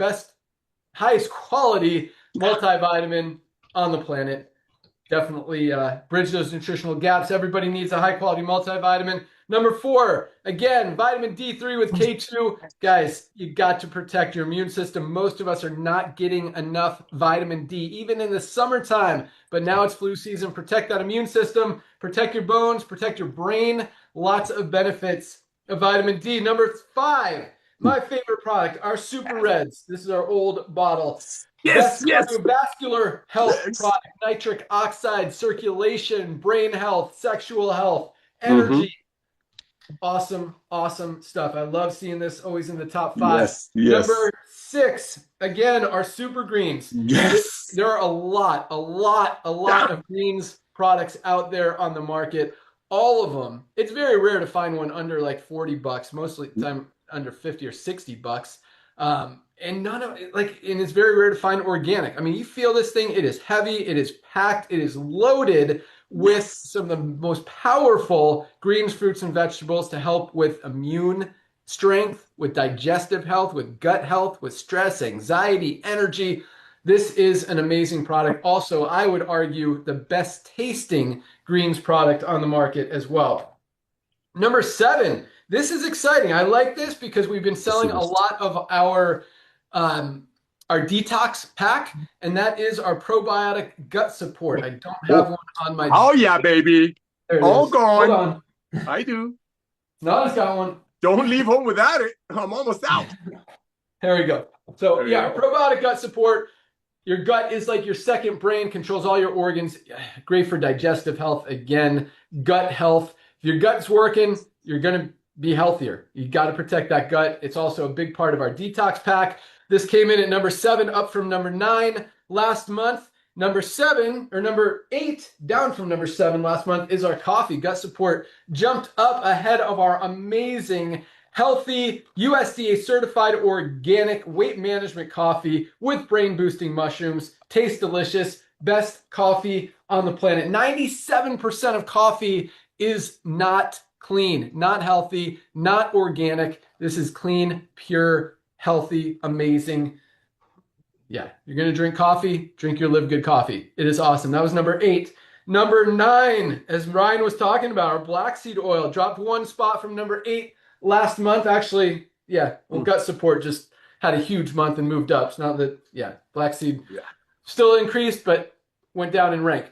[SPEAKER 2] highest quality multivitamin on the planet. Definitely bridge those nutritional gaps. Everybody needs a high-quality multivitamin. Number 4, again, vitamin D3 with K2. Guys, you got to protect your immune system. Most of us are not getting enough vitamin D, even in the summertime. But now it's flu season. Protect that immune system. Protect your bones. Protect your brain. Lots of benefits of vitamin D. Number 5, my favorite product, our Super Reds. This is our old bottle. Best cardiovascular health product. Nitric oxide, circulation, brain health, sexual health, energy. Awesome stuff. I love seeing this always in the top 5.
[SPEAKER 1] Yes.
[SPEAKER 2] Number 6, again, our super greens.
[SPEAKER 1] Yes.
[SPEAKER 2] There are a lot of greens products out there on the market. All of them. It's very rare to find one under like $40. Most of the time under 50 or $60. And none of it, and it's very rare to find organic. I mean, you feel this thing, it is heavy, it is packed, it is loaded with some of the most powerful greens, fruits, and vegetables to help with immune strength, with digestive health, with gut health, with stress, anxiety, energy. This is an amazing product. Also, I would argue the best tasting greens product on the market as well. Number 7, this is exciting. I like this because we've been selling a lot of our detox pack, and that is our probiotic gut support. I don't have one on my.
[SPEAKER 1] Oh yeah, baby. All gone.
[SPEAKER 2] Hold on.
[SPEAKER 1] I do.
[SPEAKER 2] Nana's got one.
[SPEAKER 1] Don't leave home without it. I'm almost out.
[SPEAKER 2] There we go. So yeah, probiotic gut support. Your gut is like your second brain, controls all your organs. Great for digestive health. Again, gut health. If your gut's working, you're going to be healthier. You got to protect that gut. It's also a big part of our detox pack. This came in at number 7, up from number 9 last month. Number 7, or number 8, down from number 7 last month, is our coffee. Gut support jumped up ahead of our amazing, healthy, USDA certified organic weight management coffee with brain boosting mushrooms. Tastes delicious. Best coffee on the planet. 97% of coffee is not clean, not healthy, not organic. This is clean, pure, healthy, amazing. Yeah, you're going to drink coffee, drink your Live Good coffee. It is awesome. That was number 8. Number 9, as Ryan was talking about, our black seed oil dropped 1 spot from number 8 last month. Actually, yeah, well, gut support just had a huge month and moved up. It's not that, yeah, black seed still increased, but went down in rank.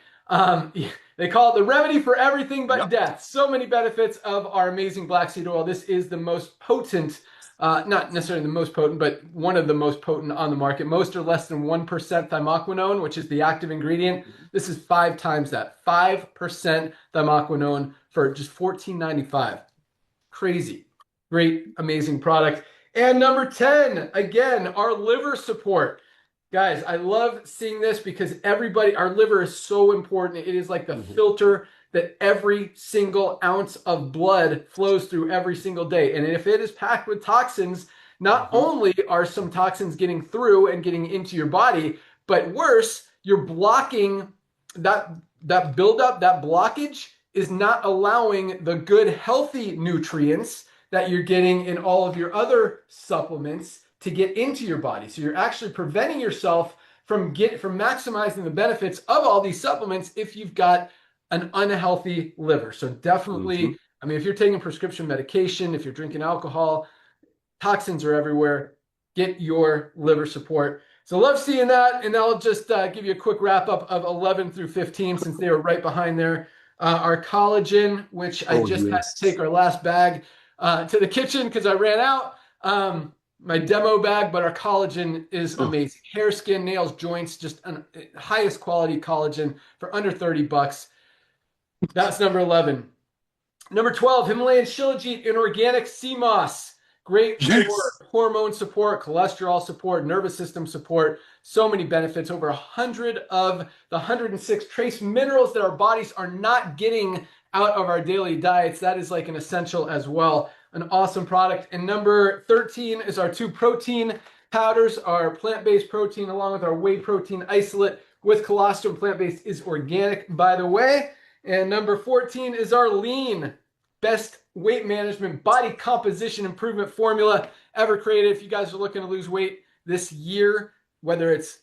[SPEAKER 2] They call it the remedy for everything but death. So many benefits of our amazing black seed oil. This is the most potent, not necessarily the most potent, but one of the most potent on the market. Most are less than 1% thymoquinone, which is the active ingredient. This is 5 times that, 5% thymoquinone for just $14.95. Crazy. Great, amazing product. And number 10, again, our liver support. Guys, I love seeing this because everybody, our liver is so important. It is like the filter that every single ounce of blood flows through every single day. And if it is packed with toxins, not only are some toxins getting through and getting into your body, but worse, you're blocking that buildup, that blockage is not allowing the good, healthy nutrients that you're getting in all of your other supplements to get into your body. So you're actually preventing yourself from maximizing the benefits of all these supplements if you've got an unhealthy liver. So definitely, I mean, if you're taking prescription medication, if you're drinking alcohol, toxins are everywhere. Get your liver support. So love seeing that. And I'll just give you a quick wrap up of 11 through 15 since they were right behind there. Our collagen, which I just had to take our last bag to the kitchen because I ran out. My demo bag, but our collagen is amazing. Hair, skin, nails, joints, just highest quality collagen for under $30. That's number 11. Number 12, Himalayan shilajit and organic sea moss. Great for hormone support, cholesterol support, nervous system support. So many benefits. Over 100 of the 106 trace minerals that our bodies are not getting out of our daily diets. That is like an essential as well. An awesome product. And number 13 is our 2 protein powders, our plant-based protein along with our whey protein isolate with colostrum. Plant-based is organic, by the way. And number 14 is our lean, best weight management body composition improvement formula ever created. If you guys are looking to lose weight this year, whether it's,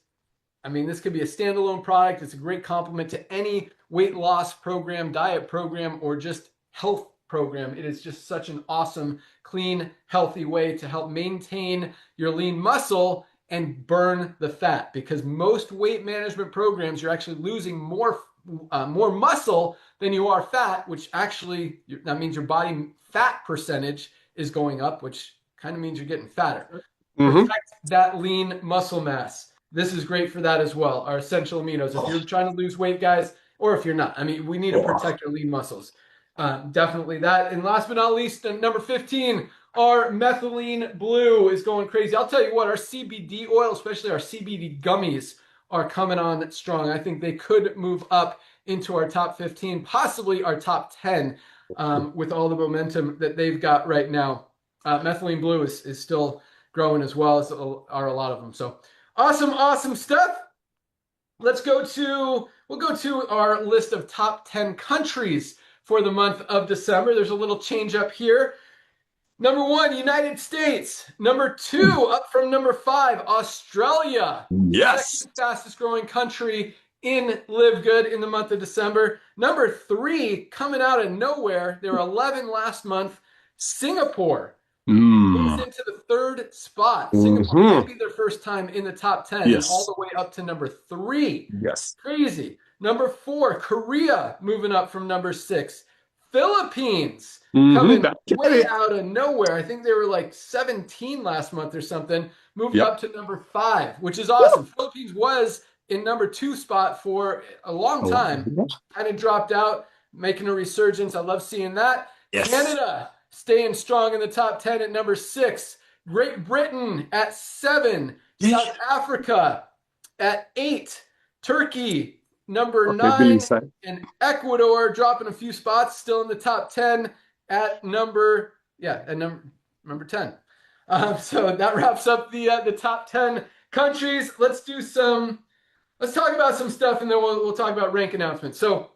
[SPEAKER 2] I mean, this could be a standalone product. It's a great complement to any weight loss program, diet program, or just health program. It is just such an awesome, clean, healthy way to help maintain your lean muscle and burn the fat, because most weight management programs, you're actually losing more muscle than you are fat, which actually, that means your body fat percentage is going up, which kind of means you're getting fatter. Protect that lean muscle mass. This is great for that as well. Our essential aminos. If you're trying to lose weight, guys, or if you're not, I mean, we need to protect our lean muscles. Definitely that. And last but not least, number 15, our methylene blue is going crazy. I'll tell you what, our CBD oil, especially our CBD gummies, are coming on strong. I think they could move up into our top 15, possibly our top 10, with all the momentum that they've got right now. Methylene blue is still growing as well, as are a lot of them. So awesome, awesome stuff. We'll go to our list of top 10 countries for the month of December. There's a little change up here. Number 1, United States. Number 2, up from number 5, Australia.
[SPEAKER 1] Yes.
[SPEAKER 2] Second fastest growing country in Live Good in the month of December. Number 3, coming out of nowhere, there were 11 last month, Singapore. Moves into the 3rd spot. Singapore might be their first time in the top 10, and all the way up to number 3.
[SPEAKER 1] Yes.
[SPEAKER 2] Crazy. Number 4, Korea, moving up from number 6. Philippines, coming way out of nowhere. I think they were like 17 last month or something. Moved up to number 5, which is awesome. Philippines was in number 2 spot for a long time. Kind of dropped out, making a resurgence. I love seeing that. Yes. Canada, staying strong in the top 10 at number 6. Great Britain at 7. South Africa at 8. Turkey, number 9, and Ecuador dropping a few spots, still in the top 10 at number 10. So that wraps up the top 10 countries. Let's talk about some stuff, and then we'll talk about rank announcements. So,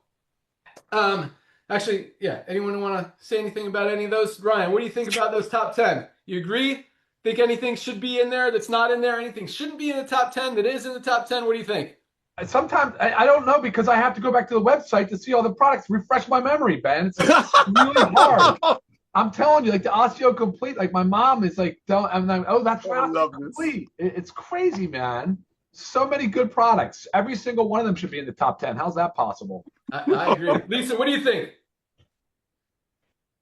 [SPEAKER 2] actually, yeah, anyone want to say anything about any of those? Ryan, what do you think about those top 10? You agree? Think anything should be in there that's not in there? Anything shouldn't be in the top 10 that is in the top 10? What do you think?
[SPEAKER 4] Sometimes I don't know, because I have to go back to the website to see all the products, refresh my memory, Ben. It's really hard. I'm telling you, like the Osteo Complete, like my mom is like, I'm like, oh, that's right, Osteo Complete. It's crazy, man. So many good products. Every single one of them should be in the top 10. How's that possible?
[SPEAKER 2] I agree. Lisa, what do you think?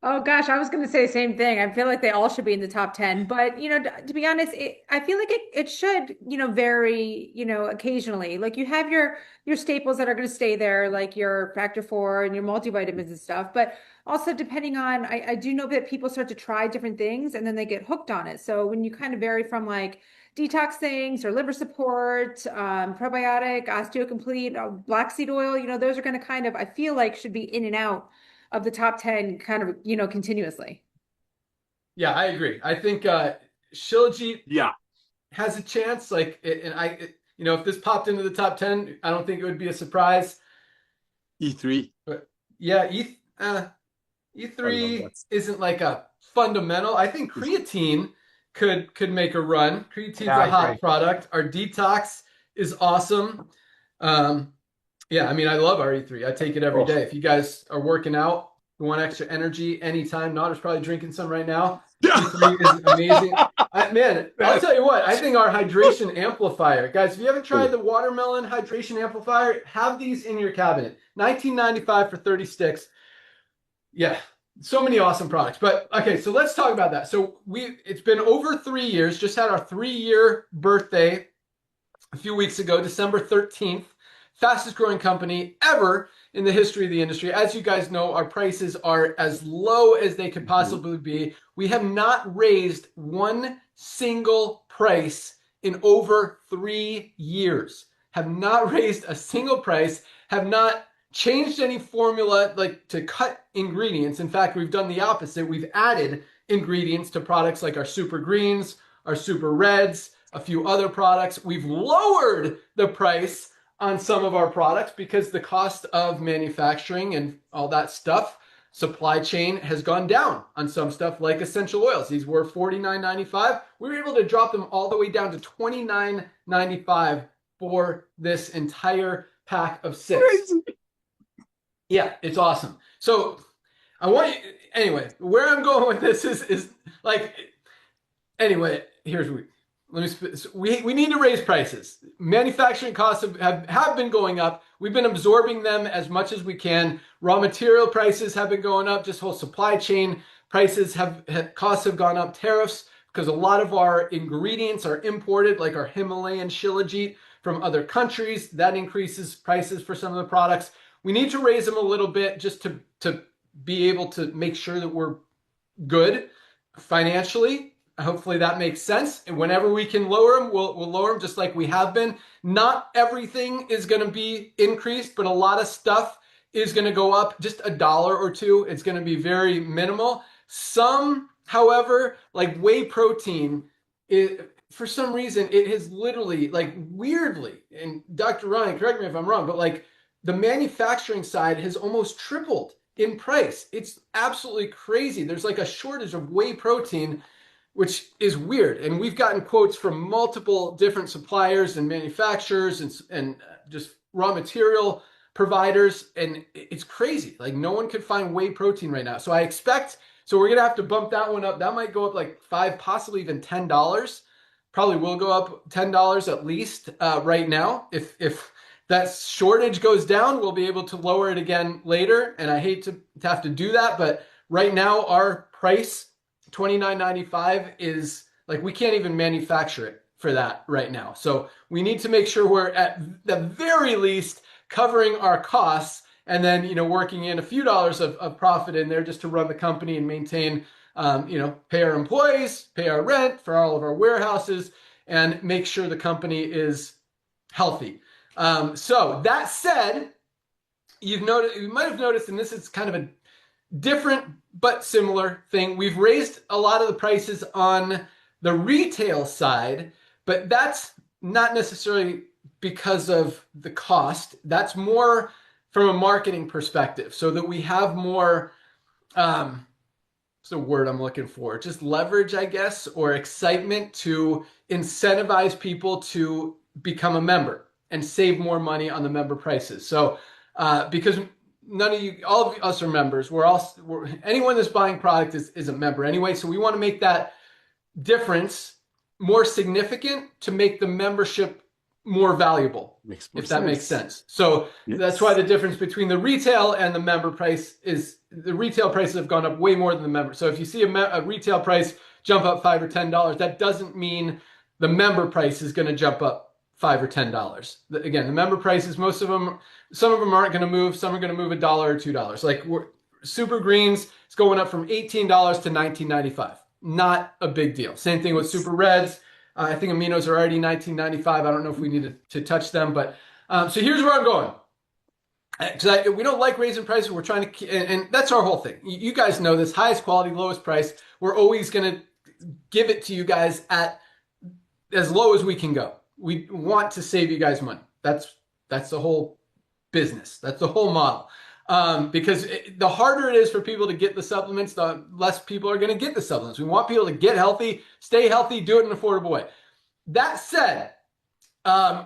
[SPEAKER 3] Oh gosh, I was going to say the same thing. I feel like they all should be in the top 10, but to be honest, I feel like it should, vary, occasionally. Like you have your staples that are going to stay there, like your Factor 4 and your multivitamins and stuff. But also depending on, I do know that people start to try different things and then they get hooked on it. So when you kind of vary from like detox things or liver support, probiotic, Osteo Complete, black seed oil, those are going to kind of, I feel like should be in and out of the top 10 kind of, continuously.
[SPEAKER 2] Yeah, I agree. I think Shilajit has a chance. Like, if this popped into the top 10, I don't think it would be a surprise.
[SPEAKER 1] E3.
[SPEAKER 2] But yeah, E3 isn't like a fundamental. I think creatine could make a run. Creatine's a hot product. Our detox is awesome. Yeah, I mean, I love our E3. I take it every day. If you guys are working out, you want extra energy anytime, Notter's probably drinking some right now. E3 is amazing. Man, I'll tell you what, I think our hydration amplifier, guys, if you haven't tried the watermelon hydration amplifier, have these in your cabinet. $19.95 for 30 sticks. Yeah, so many awesome products. But okay, so let's talk about that. So it's been over 3 years, just had our 3-year birthday a few weeks ago, December 13th. Fastest growing company ever in the history of the industry. As you guys know, our prices are as low as they could possibly be. We have not raised one single price in over 3 years. Have not raised a single price, have not changed any formula like to cut ingredients. In fact, we've done the opposite. We've added ingredients to products like our super greens, our super reds, a few other products. We've lowered the price on some of our products because the cost of manufacturing and all that stuff, supply chain, has gone down on some stuff like essential oils. These were $49.95. We were able to drop them all the way down to $29.95 for this entire pack of 6. Crazy. Yeah, it's awesome. So anyway, where I'm going with this is like, anyway, here's what we need to raise prices. Manufacturing costs have been going up. We've been absorbing them as much as we can. Raw material prices have been going up. Just whole supply chain prices costs have gone up. Tariffs, because a lot of our ingredients are imported, like our Himalayan Shilajit from other countries. That increases prices for some of the products. We need to raise them a little bit just to be able to make sure that we're good financially. Hopefully that makes sense. And whenever we can lower them, we'll lower them just like we have been. Not everything is going to be increased, but a lot of stuff is going to go up just $1 or $2. It's going to be very minimal. Some, however, like whey protein, for some reason, it has literally, like weirdly, and Dr. Ryan, correct me if I'm wrong, but like the manufacturing side has almost tripled in price. It's absolutely crazy. There's like a shortage of whey protein, which is weird. And we've gotten quotes from multiple different suppliers and manufacturers and just raw material providers. And it's crazy. Like no one could find whey protein right now. So we're going to have to bump that one up. That might go up like $5, possibly even $10. Probably will go up $10 at least right now. If that shortage goes down, we'll be able to lower it again later. And I hate to have to do that, but right now our price, $29.95, is like we can't even manufacture it for that right now. So we need to make sure we're at the very least covering our costs and then, working in a few dollars of profit in there just to run the company and maintain, pay our employees, pay our rent for all of our warehouses, and make sure the company is healthy. So that said, you might have noticed, and this is kind of a different but similar thing. We've raised a lot of the prices on the retail side, but that's not necessarily because of the cost. That's more from a marketing perspective, so that we have more, what's the word I'm looking for? Just leverage, I guess, or excitement to incentivize people to become a member and save more money on the member prices. So because none of you, all of us are members. Anyone that's buying product is a member anyway. So we want to make that difference more significant to make the membership more valuable, if that makes sense. So that's why the difference between the retail and the member price is the retail prices have gone up way more than the member. So if you see a retail price jump up $5 or $10, that doesn't mean the member price is going to jump up $5 or $10. Again, the member prices, most of them, some of them aren't going to move. Some are going to move $1 or $2. Like Super Greens, it's going up from $18 to $19.95. Not a big deal. Same thing with Super Reds. I think aminos are already $19.95. I don't know if we need to touch them, but so here's where I'm going. Because we don't like raising prices. We're trying to, and that's our whole thing. You guys know this: highest quality, lowest price. We're always going to give it to you guys at as low as we can go. We want to save you guys money. That's the whole business. That's the whole model. Because the harder it is for people to get the supplements, the less people are going to get the supplements. We want people to get healthy, stay healthy, do it in an affordable way. That said,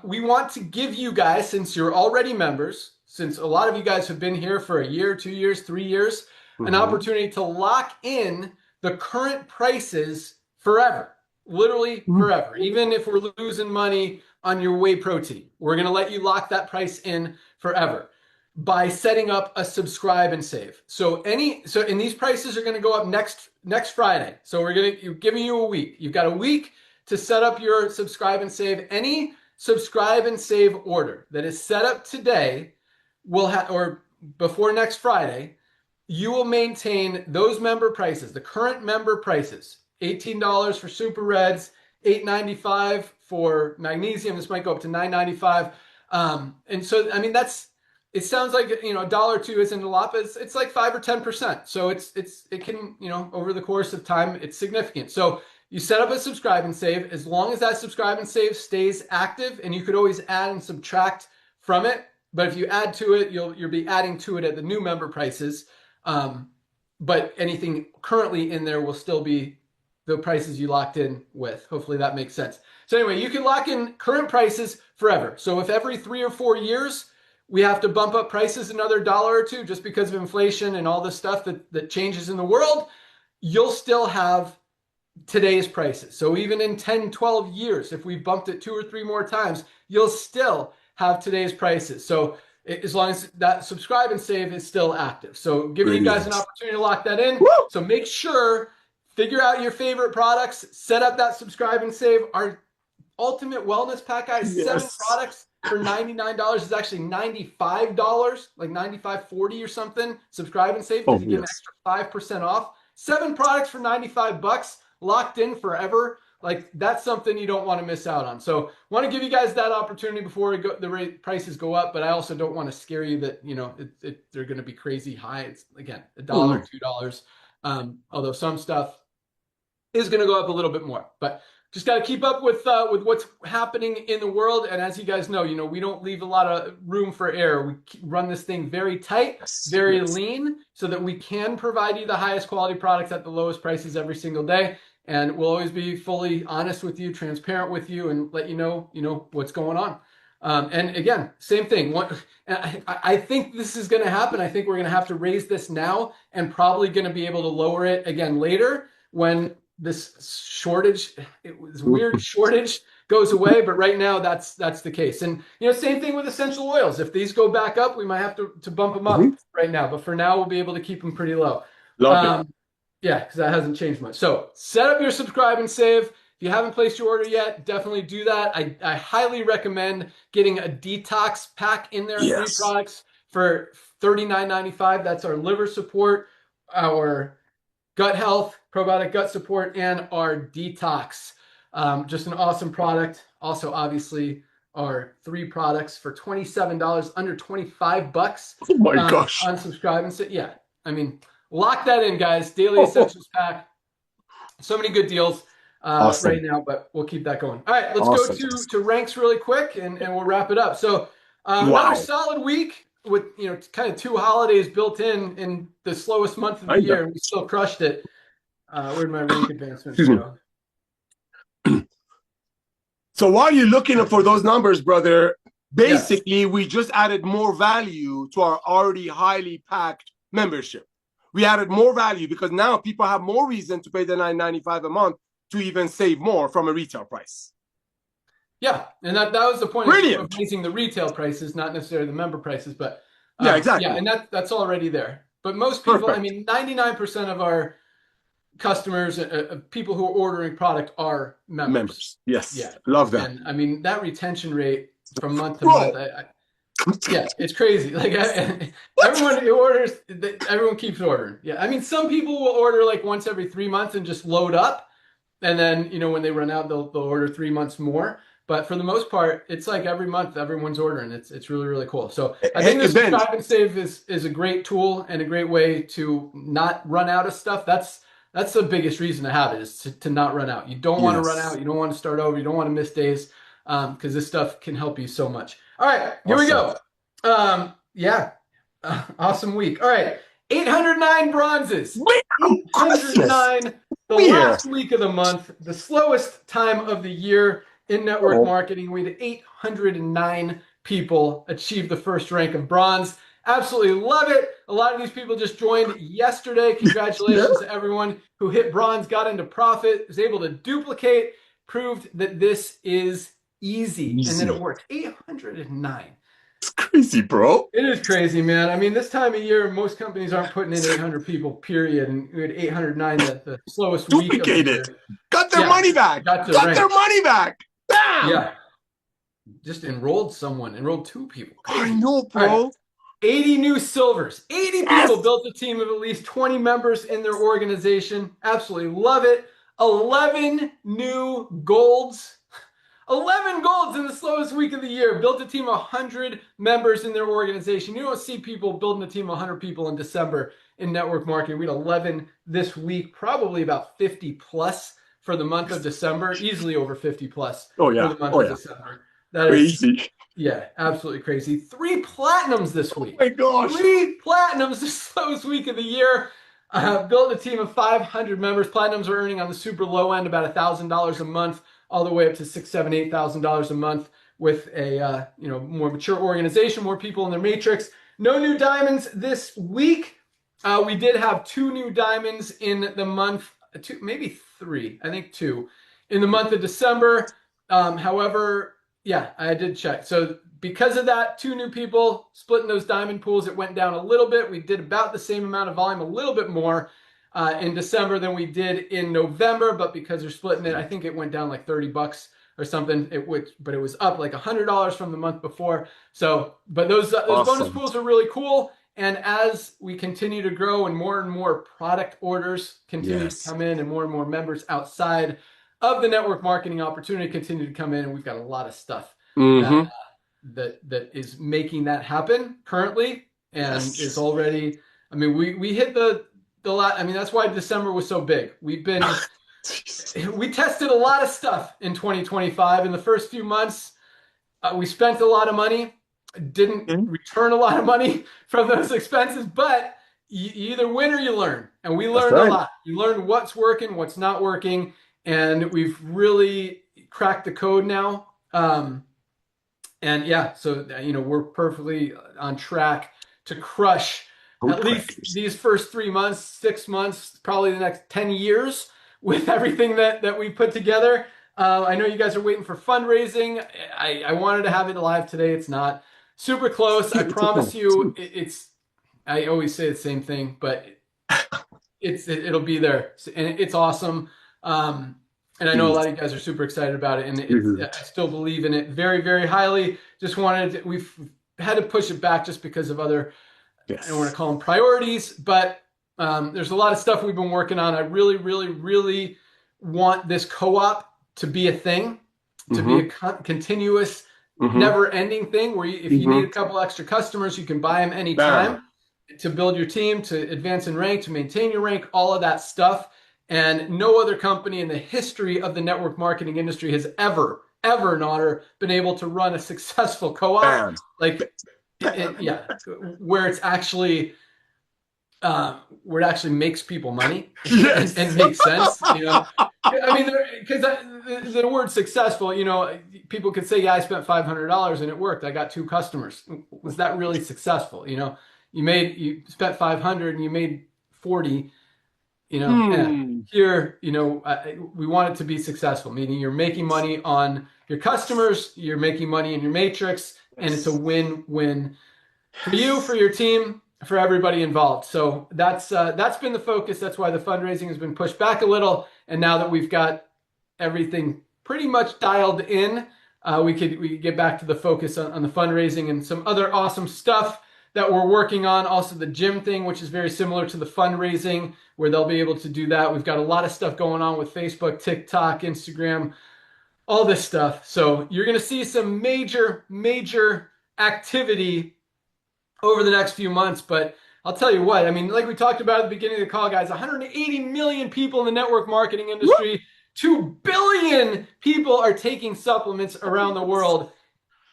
[SPEAKER 2] we want to give you guys, since you're already members, since a lot of you guys have been here for a year, 2 years, 3 years, an opportunity to lock in the current prices forever, literally forever. Even if we're losing money on your whey protein, we're going to let you lock that price in forever by setting up a subscribe and save. And these prices are going to go up next Friday. So we're giving you a week. You've got a week to set up your subscribe and save. Any subscribe and save order that is set up today will have, or before next Friday, you will maintain those member prices, the current member prices, $18 for Super Reds, $8.95 for magnesium. This might go up to $9.95. And so, I mean, it sounds like, $1 or $2 isn't a lot, but it's like 5 or 10%. So it can, over the course of time, it's significant. So you set up a subscribe and save. As long as that subscribe and save stays active, and you could always add and subtract from it. But if you add to it, you'll be adding to it at the new member prices. But anything currently in there will still be the prices you locked in with. Hopefully that makes sense. So anyway, you can lock in current prices forever. So if every 3 or 4 years we have to bump up prices another $1 or $2 just because of inflation and all this stuff that changes in the world, you'll still have today's prices. So even in 10, 12 years, if we bumped it 2 or 3 more times, you'll still have today's prices. So as long as that subscribe and save is still active. So giving you guys an opportunity to lock that in. Woo! So make sure, figure out your favorite products, set up that subscribe and save. Our ultimate wellness pack, guys, 7 products for $99 is actually $95, like $95.40 or something. Subscribe and save, because you get an extra 5% off. 7 products for $95, locked in forever. Like, that's something you don't want to miss out on. So want to give you guys that opportunity before the prices go up, but I also don't want to scare you that, they're going to be crazy high. It's, again, $1, $2. Although some stuff is going to go up a little bit more, but just got to keep up with what's happening in the world. And as you guys know, we don't leave a lot of room for error. We run this thing very tight, very lean, so that we can provide you the highest quality products at the lowest prices every single day. And we'll always be fully honest with you, transparent with you, and let you know, what's going on. And again, same thing. I think this is going to happen. I think we're going to have to raise this now, and probably going to be able to lower it again later when this weird shortage goes away. But right now, that's the case. And same thing with essential oils. If these go back up, we might have to bump them up right now. But for now, we'll be able to keep them pretty low. Love it. Yeah, because that hasn't changed much. So set up your subscribe and save. If you haven't placed your order yet, definitely do that. I highly recommend getting a detox pack in there. 3 products for $39.95. That's our liver support, our gut health, probiotic gut support, and our detox. Just an awesome product. Also, obviously, are 3 products for $27, under 25 bucks.
[SPEAKER 1] Oh my gosh.
[SPEAKER 2] Unsubscribe and say, yeah, I mean, lock that in, guys. Daily Essentials Pack. So many good deals
[SPEAKER 1] Awesome.
[SPEAKER 2] right now, but we'll keep that going. All right, let's
[SPEAKER 1] Awesome.
[SPEAKER 2] go to ranks really quick, and we'll wrap it up. So another solid week with, you know, kind of 2 holidays built in the slowest month of the year, and we still crushed it. Where'd my rank advancements go?
[SPEAKER 1] So while you're looking for those numbers, brother, basically we just added more value to our already highly packed membership. We added more value because now people have more reason to pay the $9.95 a month to even save more from a retail price.
[SPEAKER 2] Yeah, and that was the point
[SPEAKER 1] Brilliant.
[SPEAKER 2] of raising the retail prices, not necessarily the member prices, but
[SPEAKER 1] yeah, exactly.
[SPEAKER 2] Yeah, and that's already there. But most people,
[SPEAKER 1] Perfect.
[SPEAKER 2] I mean, 99% of our customers, people who are ordering product are members.
[SPEAKER 1] Yes.
[SPEAKER 2] Yeah.
[SPEAKER 1] Love that.
[SPEAKER 2] And I mean, that retention rate from month to month, yeah, it's crazy. Like everyone who orders, everyone keeps ordering. Yeah. I mean, some people will order like once every 3 months and just load up. And then, you know, when they run out, they'll order 3 months more. But for the most part, it's like every month everyone's ordering. It's really, really cool. So I think the subscribe and save is a great tool and a great way to not run out of stuff. That's the biggest reason to have it, is to not run out. You don't want to run out. You don't want to start over. You don't want to miss days, because this stuff can help you so much. All right, here we go. Awesome week. All right, 809 bronzes. 809, the last week of the month, the slowest time of the year in network marketing. We had 809 people achieve the first rank of bronze. Absolutely love it. A lot of these people just joined yesterday. Congratulations to everyone who hit bronze, got into profit, was able to duplicate, proved that this is easy. And that it works. 809.
[SPEAKER 1] It's crazy, bro.
[SPEAKER 2] It is crazy, man. I mean, this time of year, most companies aren't putting in 800 people, period. And we had 809 at the slowest week of the year.
[SPEAKER 1] Got their money back. Got their money back. Bam!
[SPEAKER 2] Yeah. Just enrolled 2 people.
[SPEAKER 1] I know, bro.
[SPEAKER 2] 80 new silvers. 80 people built a team of at least 20 members in their organization. Absolutely love it. 11 new golds. 11 golds in the slowest week of the year. Built a team of 100 members in their organization. You don't see people building a team of 100 people in December in network marketing. We had 11 this week, probably about 50 plus for the month of December. Easily over 50 plus for the month of December. That is crazy. Yeah, absolutely crazy. 3 platinums this week.
[SPEAKER 1] Oh my gosh.
[SPEAKER 2] 3 platinums the slowest week of the year. Built a team of 500 members. Platinums are earning on the super low end about $1,000 a month, all the way up to $6,000, $7,000, $8,000 a month with a more mature organization, more people in their matrix. No new diamonds this week. We did have 2 new diamonds in the month, 2, maybe 3, I think 2, in the month of December. However, yeah, I did check. So because of that, 2 new people splitting those diamond pools, it went down a little bit. We did about the same amount of volume, a little bit more in December than we did in November. But because they're splitting it, I think it went down like $30 or something. But it was up like $100 from the month before. So, but those bonus pools are really cool. And as we continue to grow and more product orders continue to come in, and more members outside of the network marketing opportunity continue to come in, and we've got a lot of stuff that is making that happen currently, and is already. I mean, we hit the lot. I mean, that's why December was so big. We tested a lot of stuff in 2025. In the first few months, we spent a lot of money, didn't return a lot of money from those expenses, but you either win or you learn, and we learned a lot. You learn what's working, what's not working. And we've really cracked the code now. And yeah, so, we're perfectly on track to crush at least these first 3 months, 6 months, probably the next 10 years with everything that we put together. I know you guys are waiting for fundraising. I wanted to have it live today. It's not super close. I promise you I always say the same thing, but it'll be there. And it's awesome. And I know a lot of you guys are super excited about it, and I still believe in it very, very highly. We've had to push it back just because of other, I don't want to call them priorities, but there's a lot of stuff we've been working on. I really, really, really want this co-op to be a thing, to be a continuous never-ending thing where if you need a couple extra customers, you can buy them anytime to build your team, to advance in rank, to maintain your rank, all of that stuff. And no other company in the history of the network marketing industry has ever, Nader, been able to run a successful co-op where it's actually where it actually makes people money and makes sense. You know, I mean, because the word successful, you know, people could say, yeah, I spent $500 and it worked. I got 2 customers. Was that really successful? You know, you spent 500 and you made 40. You know, here, you know, we want it to be successful, meaning you're making money on your customers, you're making money in your matrix, and it's a win-win for you, for your team, for everybody involved. So that's been the focus. That's why the fundraising has been pushed back a little. And now that we've got everything pretty much dialed in, we could get back to the focus on the fundraising and some other awesome stuff that we're working on. Also the gym thing, which is very similar to the fundraising, where they'll be able to do that. We've got a lot of stuff going on with Facebook, TikTok, Instagram, all this stuff. So you're going to see some major activity over the next few months. But I'll tell you what, I mean, like we talked about at the beginning of the call, guys, 180 million people in the network marketing industry, 2 billion people are taking supplements around the world.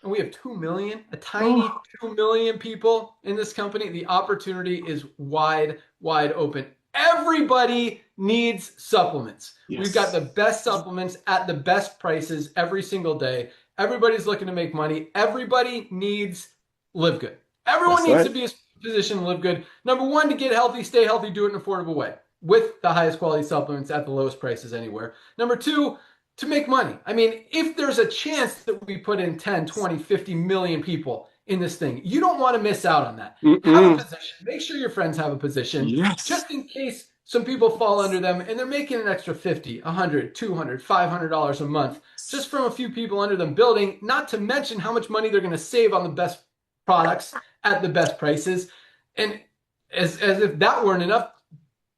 [SPEAKER 2] And we have 2 million, a tiny 2 million people in this company. The opportunity is wide open. Everybody needs supplements. We've got the best supplements at the best prices every single day. Everybody's looking to make money. Everybody needs LiveGood. Everyone needs to be in a position to live good. Number 1, to get healthy, stay healthy, do it in an affordable way with the highest quality supplements at the lowest prices anywhere. Number 2, to make money. I mean, if there's a chance that we put in 10, 20, 50 million people in this thing, you don't want to miss out on that. Have a position. Make sure your friends have a position. Just in case some people fall under them and they're making an extra $50, $100, $200, $500 a month just from a few people under them building, not to mention how much money they're going to save on the best products at the best prices. And as if that weren't enough,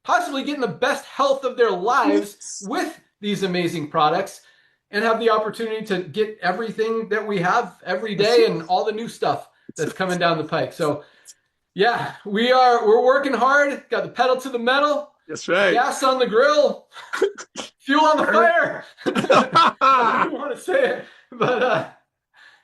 [SPEAKER 2] possibly getting the best health of their lives with these amazing products, and have the opportunity to get everything that we have every day and all the new stuff that's coming down the pike. So yeah, we're working hard, got the pedal to the metal.
[SPEAKER 1] That's right.
[SPEAKER 2] Gas on the grill, fuel on the fire. I don't want to say it, but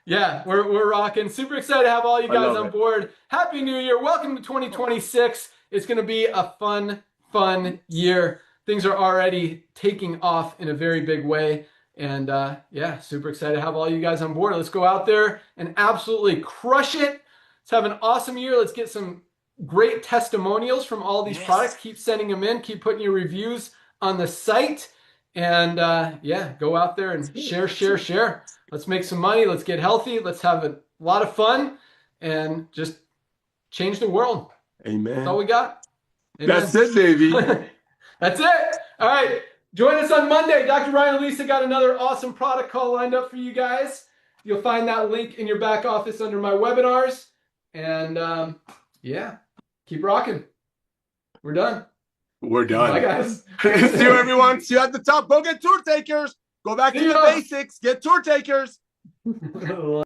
[SPEAKER 2] yeah, we're rocking. Super excited to have all you guys on board. Happy New Year. Welcome to 2026. It's going to be a fun year. Things are already taking off in a very big way. And yeah, super excited to have all you guys on board. Let's go out there and absolutely crush it. Let's have an awesome year. Let's get some great testimonials from all these products. Keep sending them in. Keep putting your reviews on the site. And yeah, go out there and share. Let's make some money. Let's get healthy. Let's have a lot of fun and just change the world.
[SPEAKER 1] Amen.
[SPEAKER 2] That's all we got. Amen.
[SPEAKER 1] That's it, baby.
[SPEAKER 2] That's it. All right. Join us on Monday. Dr. Ryan and Lisa got another awesome product call lined up for you guys. You'll find that link in your back office under my webinars. And yeah, keep rocking. We're done.
[SPEAKER 1] We're done.
[SPEAKER 2] Bye, guys.
[SPEAKER 1] See you, everyone. See you at the top. Go get tour takers. Go back to the basics. Get tour takers.